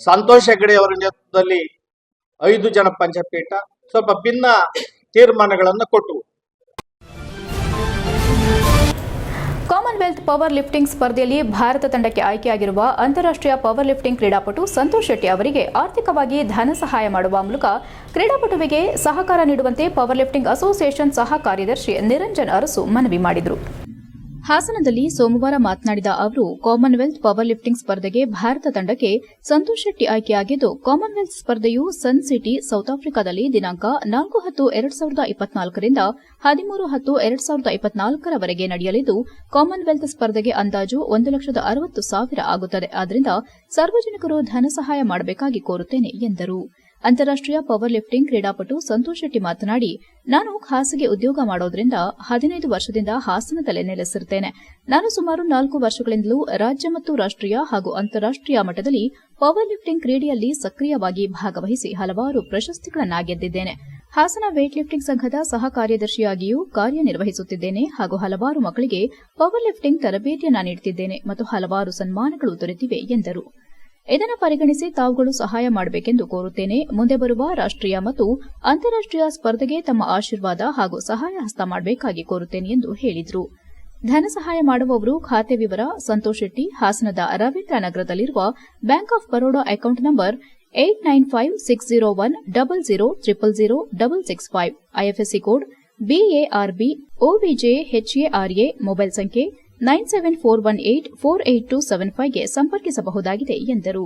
ಸಂತೋಷ್ ಹೆಗಡೆ ಅವರ ನೇತೃತ್ವದಲ್ಲಿ 5 ಜನ ಪಂಚಪೀಠ ಸ್ವಲ್ಪ ಭಿನ್ನ ತೀರ್ಮಾನಗಳನ್ನು ಕೊಟ್ಟವು. ಕಾಮನ್ವೆಲ್ತ್ ಪವರ್ ಲಿಫ್ಟಿಂಗ್ ಸ್ಪರ್ಧೆಯಲ್ಲಿ ಭಾರತ ತಂಡಕ್ಕೆ ಆಯ್ಕೆಯಾಗಿರುವ ಅಂತಾರಾಷ್ಟ್ರೀಯ ಪವರ್ ಲಿಫ್ಟಿಂಗ್ ಕ್ರೀಡಾಪಟು ಸಂತೋಷ್ ಶೆಟ್ಟಿ ಅವರಿಗೆ ಆರ್ಥಿಕವಾಗಿ ಧನ ಸಹಾಯ ಮಾಡುವ ಮೂಲಕ ಕ್ರೀಡಾಪಟುವಿಗೆ ಸಹಕಾರ ನೀಡುವಂತೆ ಪವರ್ ಲಿಫ್ಟಿಂಗ್ ಅಸೋಸಿಯೇಷನ್ ಸಹ ಕಾರ್ಯದರ್ಶಿ ನಿರಂಜನ್ ಅರಸು ಮನವಿ ಮಾಡಿದರು. ಹಾಸನದಲ್ಲಿ ಸೋಮವಾರ ಮಾತನಾಡಿದ ಅವರು, ಕಾಮನ್ವೆಲ್ತ್ ಪವರ್ ಲಿಫ್ಟಿಂಗ್ ಸ್ಪರ್ಧೆಗೆ ಭಾರತ ತಂಡಕ್ಕೆ ಸಂತೋಷ್ ಶೆಟ್ಟಿ ಆಯ್ಕೆಯಾಗಿದ್ದು, ಕಾಮನ್ವೆಲ್ತ್ ಸ್ಪರ್ಧೆಯು ಸನ್ ಸಿಟಿ, ಸೌತ್ ಆಫ್ರಿಕಾದಲ್ಲಿ ದಿನಾಂಕ 4/10/2024 ರಿಂದ 13/10/2024 ರವರೆಗೆ ನಡೆಯಲಿದ್ದು, ಕಾಮನ್ವೆಲ್ತ್ ಸ್ಪರ್ಧೆಗೆ ಅಂದಾಜು 1,60,000 ಆಗುತ್ತದೆ. ಆದ್ದರಿಂದ ಸಾರ್ವಜನಿಕರು ಧನ ಸಹಾಯ ಮಾಡಬೇಕಾಗಿ ಕೋರುತ್ತೇನೆ ಎಂದರು. ಅಂತಾರಾಷ್ಟ್ರೀಯ ಪವರ್ ಲಿಫ್ಟಿಂಗ್ ಕ್ರೀಡಾಪಟು ಸಂತೋಷ್ ಶೆಟ್ಟಿ ಮಾತನಾಡಿ, ನಾನು ಖಾಸಗಿ ಉದ್ಯೋಗ ಮಾಡೋದ್ರಿಂದ 15 ವರ್ಷದಿಂದ ಹಾಸನದಲ್ಲೇ ನೆಲೆಸಿರುತ್ತೇನೆ. ನಾನು ಸುಮಾರು 4 ವರ್ಷಗಳಿಂದಲೂ ರಾಜ್ಯ ಮತ್ತು ರಾಷ್ಟ್ರೀಯ ಹಾಗೂ ಅಂತಾರಾಷ್ಟ್ರೀಯ ಮಟ್ಟದಲ್ಲಿ ಪವರ್ ಲಿಫ್ಟಿಂಗ್ ಕ್ರೀಡೆಯಲ್ಲಿ ಸಕ್ರಿಯವಾಗಿ ಭಾಗವಹಿಸಿ ಹಲವಾರು ಪ್ರಶಸ್ತಿಗಳನ್ನು ಗೆದ್ದಿದ್ದೇನೆ. ಹಾಸನ ವೇಟ್ ಲಿಫ್ಟಿಂಗ್ ಸಂಘದ ಸಹ ಕಾರ್ಯದರ್ಶಿಯಾಗಿಯೂ ಕಾರ್ಯನಿರ್ವಹಿಸುತ್ತಿದ್ದೇನೆ ಹಾಗೂ ಹಲವಾರು ಮಕ್ಕಳಿಗೆ ಪವರ್ ಲಿಫ್ಟಿಂಗ್ ತರಬೇತಿಯನ್ನು ನೀಡುತ್ತಿದ್ದೇನೆ ಮತ್ತು ಹಲವಾರು ಸನ್ಮಾನಗಳು ದೊರೆತಿವೆ ಎಂದರು. ಇದನ್ನು ಪರಿಗಣಿಸಿ ತಾವುಗಳು ಸಹಾಯ ಮಾಡಬೇಕೆಂದು ಕೋರುತ್ತೇನೆ. ಮುಂದೆ ಬರುವ ರಾಷ್ಟ್ರೀಯ ಮತ್ತು ಅಂತಾರಾಷ್ಟ್ರೀಯ ಸ್ಪರ್ಧೆಗೆ ತಮ್ಮ ಆಶೀರ್ವಾದ ಹಾಗೂ ಸಹಾಯ ಹಸ್ತ ಮಾಡಬೇಕಾಗಿ ಕೋರುತ್ತೇನೆ ಎಂದು ಹೇಳಿದರು. ಧನ ಸಹಾಯ ಮಾಡುವವರು ಖಾತೆ ವಿವರ: ಸಂತೋಷ್ ಶೆಟ್ಟಿ, ಹಾಸನದ ರವೀಂದ್ರ ನಗರದಲ್ಲಿರುವ bank of Baroda account number 89560100000665, IFSC code BARB OBJHARA, mobile ಸಂಖ್ಯೆ 9741848275ಗೆ ಸಂಪರ್ಕಿಸಬಹುದಾಗಿದೆ ಎಂದರು.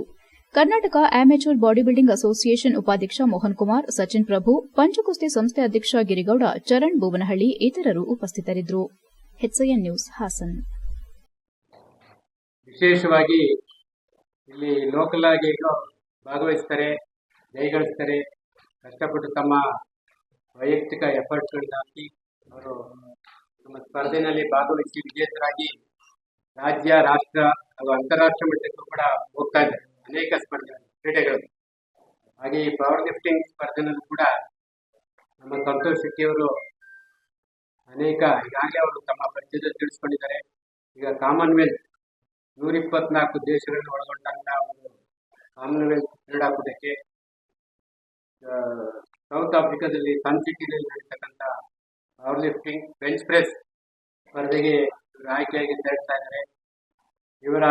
Karnataka amateur body building association ಉಪಾಧ್ಯಕ್ಷ ಮೋಹನ್ ಕುಮಾರ್, ಸಚಿನ್ ಪ್ರಭು, ಪಂಚಕುಸ್ತಿ ಸಂಸ್ಥೆ ಅಧ್ಯಕ್ಷ ಗಿರಿಗೌಡ, ಚರಣ್ ಬೂವನಹಳ್ಳಿ ಇತರರು ಉಪಸ್ಥಿತರಿದ್ದರು. HCN news Hassan. ವಿಶೇಷವಾಗಿ ಇಲ್ಲಿ ಲೋಕಲ್ ಆಗಿ ಭಾಗವಹಿಸ್ತಾರೆ, ಜಯಗಳಿಸ್ತಾರೆ, ಕಷ್ಟಪಟ್ಟು ತಮ್ಮ ವೈಯಕ್ತಿಕ ಎಫರ್ಟ್ಗಳನ್ನ ಹಾಕಿ ಅವರು ನಮ್ಮ ಸ್ಪರ್ಧೆಯಲ್ಲಿ ಭಾಗವಹಿಸಿ ವಿಜೇತರಾಗಿ ರಾಜ್ಯ, ರಾಷ್ಟ್ರ ಹಾಗೂ ಅಂತಾರಾಷ್ಟ್ರೀಯ ಮಟ್ಟಕ್ಕೂ ಕೂಡ ಹೋಗ್ತಾ ಇದ್ದಾರೆ. ಅನೇಕ ಕ್ರೀಡೆಗಳು. ಹಾಗೆ ಈ ಪವರ್ ಲಿಫ್ಟಿಂಗ್ ಸ್ಪರ್ಧೆನಲ್ಲೂ ಕೂಡ ನಮ್ಮ ಸಂತೋಷ್ ಶೆಟ್ಟಿಯವರು ಈಗಾಗಲೇ ಅವರು ತಮ್ಮ ಪರಿಚಯದಲ್ಲಿ ತಿಳಿಸ್ಕೊಂಡಿದ್ದಾರೆ. ಈಗ ಕಾಮನ್ವೆಲ್ತ್ 124 ದೇಶಗಳನ್ನು ಒಳಗೊಂಡಂತ ಒಂದು ಕಾಮನ್ವೆಲ್ತ್ ಕ್ರೀಡಾಕೂಟಕ್ಕೆ ಸೌತ್ ಆಫ್ರಿಕಾದಲ್ಲಿ ಸನ್ ಸಿಟಿನಲ್ಲಿ ನಡೀತಕ್ಕಂಥ ಪವರ್ ಲಿಫ್ಟಿಂಗ್ ಬೆಂಚ್ ಪ್ರೆಸ್ ಸ್ಪರ್ಧೆಗೆ ಆಯ್ಕೆಯಾಗಿ ತೆರಳ್ತಾ ಇದ್ದಾರೆ. ಇವರ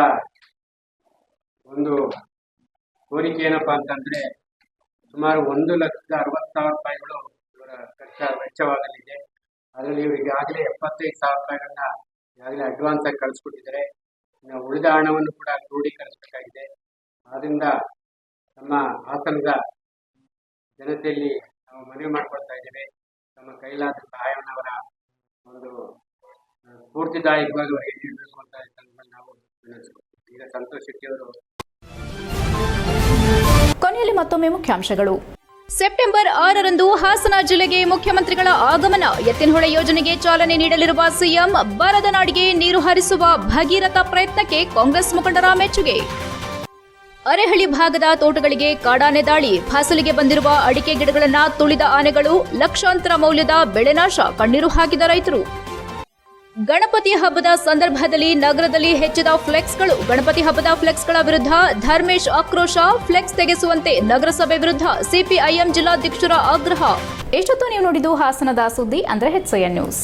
ಒಂದು ಕೋರಿಕೆ ಏನಪ್ಪಾ ಅಂತಂದ್ರೆ ಸುಮಾರು 1,60,000 ರೂಪಾಯಿಗಳು ಇವರ ವೆಚ್ಚವಾಗಲಿದೆ. ಅದರಲ್ಲಿ ಇವರಿಗೆ ಆಗಲೇ 75,000 ರೂಪಾಯಿಗಳನ್ನ ಈಗಾಗಲೇ ಅಡ್ವಾನ್ಸ್ ಆಗಿ ಕಳಿಸ್ಕೊಟ್ಟಿದ್ದಾರೆ. ಇನ್ನು ಉಳಿದ ಹಣವನ್ನು ಕೂಡ ಕ್ರೋಢೀಕರಿಸಬೇಕಾಗಿದೆ. ಆದ್ರಿಂದ ನಮ್ಮ ಹಾಸನದ ಜನತೆಯಲ್ಲಿ ನಾವು ಮನವಿ ಮಾಡ್ಕೊಳ್ತಾ ಇದ್ದೇವೆ, ನಮ್ಮ ಕೈಲಾದ ಸಹಾಯವನ್ನು ಅವರ ಒಂದು ಸ್ಫೂರ್ತಿದಾಯಕವಾಗಿ ಅವರಿಗೆ ನೀಡಬೇಕು ಅಂತ ನಾವು ವಿನಂತಿಸ್ಕೊಳ್ತೀವಿ. ಈಗ ಸಂತೋಷ್ ಶೆಟ್ಟಿ ಅವರು. ಕೊನೆಯಲ್ಲಿ ಮತ್ತೊಮ್ಮೆ ಮುಖ್ಯಾಂಶಗಳು. ಸೆಪ್ಟೆಂಬರ್ 6ರಂದು ಹಾಸನ ಜಿಲ್ಲೆಗೆ ಮುಖ್ಯಮಂತ್ರಿಗಳ ಆಗಮನ. ಎತ್ತಿನಹೊಳೆ ಯೋಜನೆಗೆ ಚಾಲನೆ ನೀಡಲಿರುವ ಸಿಎಂ. ಬರದ ನಾಡಿಗೆ ನೀರು ಹರಿಸುವ ಭಗೀರಥ ಪ್ರಯತ್ನಕ್ಕೆ ಕಾಂಗ್ರೆಸ್ ಮುಖಂಡರ ಮೆಚ್ಚುಗೆ. ಅರೆಹಳ್ಳಿ ಭಾಗದ ತೋಟಗಳಿಗೆ ಕಾಡಾನೆ ದಾಳಿ. ಫಸಲಿಗೆ ಬಂದಿರುವ ಅಡಿಕೆ ಗಿಡಗಳನ್ನು ತುಳಿದ ಆನೆಗಳು. ಲಕ್ಷಾಂತರ ಮೌಲ್ಯದ ಬೆಳೆನಾಶ. ಕಣ್ಣೀರು ಹಾಕಿದ ರೈತರು. ಗಣಪತಿ ಹಬ್ಬದ ಸಂದರ್ಭದಲ್ಲಿ ನಗರದಲ್ಲಿ ಹೆಚ್ಚಿದ ಫ್ಲೆಕ್ಸ್ಗಳು. ಗಣಪತಿ ಹಬ್ಬದ ಫ್ಲೆಕ್ಸ್ಗಳ ವಿರುದ್ಧ ಧರ್ಮೇಶ್ ಆಕ್ರೋಶ. ಫ್ಲೆಕ್ಸ್ ತೆಗೆಸುವಂತೆ ನಗರಸಭೆ ವಿರುದ್ಧ ಸಿಪಿಐಎಂ ಜಿಲ್ಲಾಧ್ಯಕ್ಷರ ಆಗ್ರಹ. ಎಷ್ಟೊತ್ತು ನೀವು ನೋಡಿದ್ದು ಹಾಸನದ ಸುದ್ದಿ ಅಂದ್ರೆ HCN ನ್ಯೂಸ್.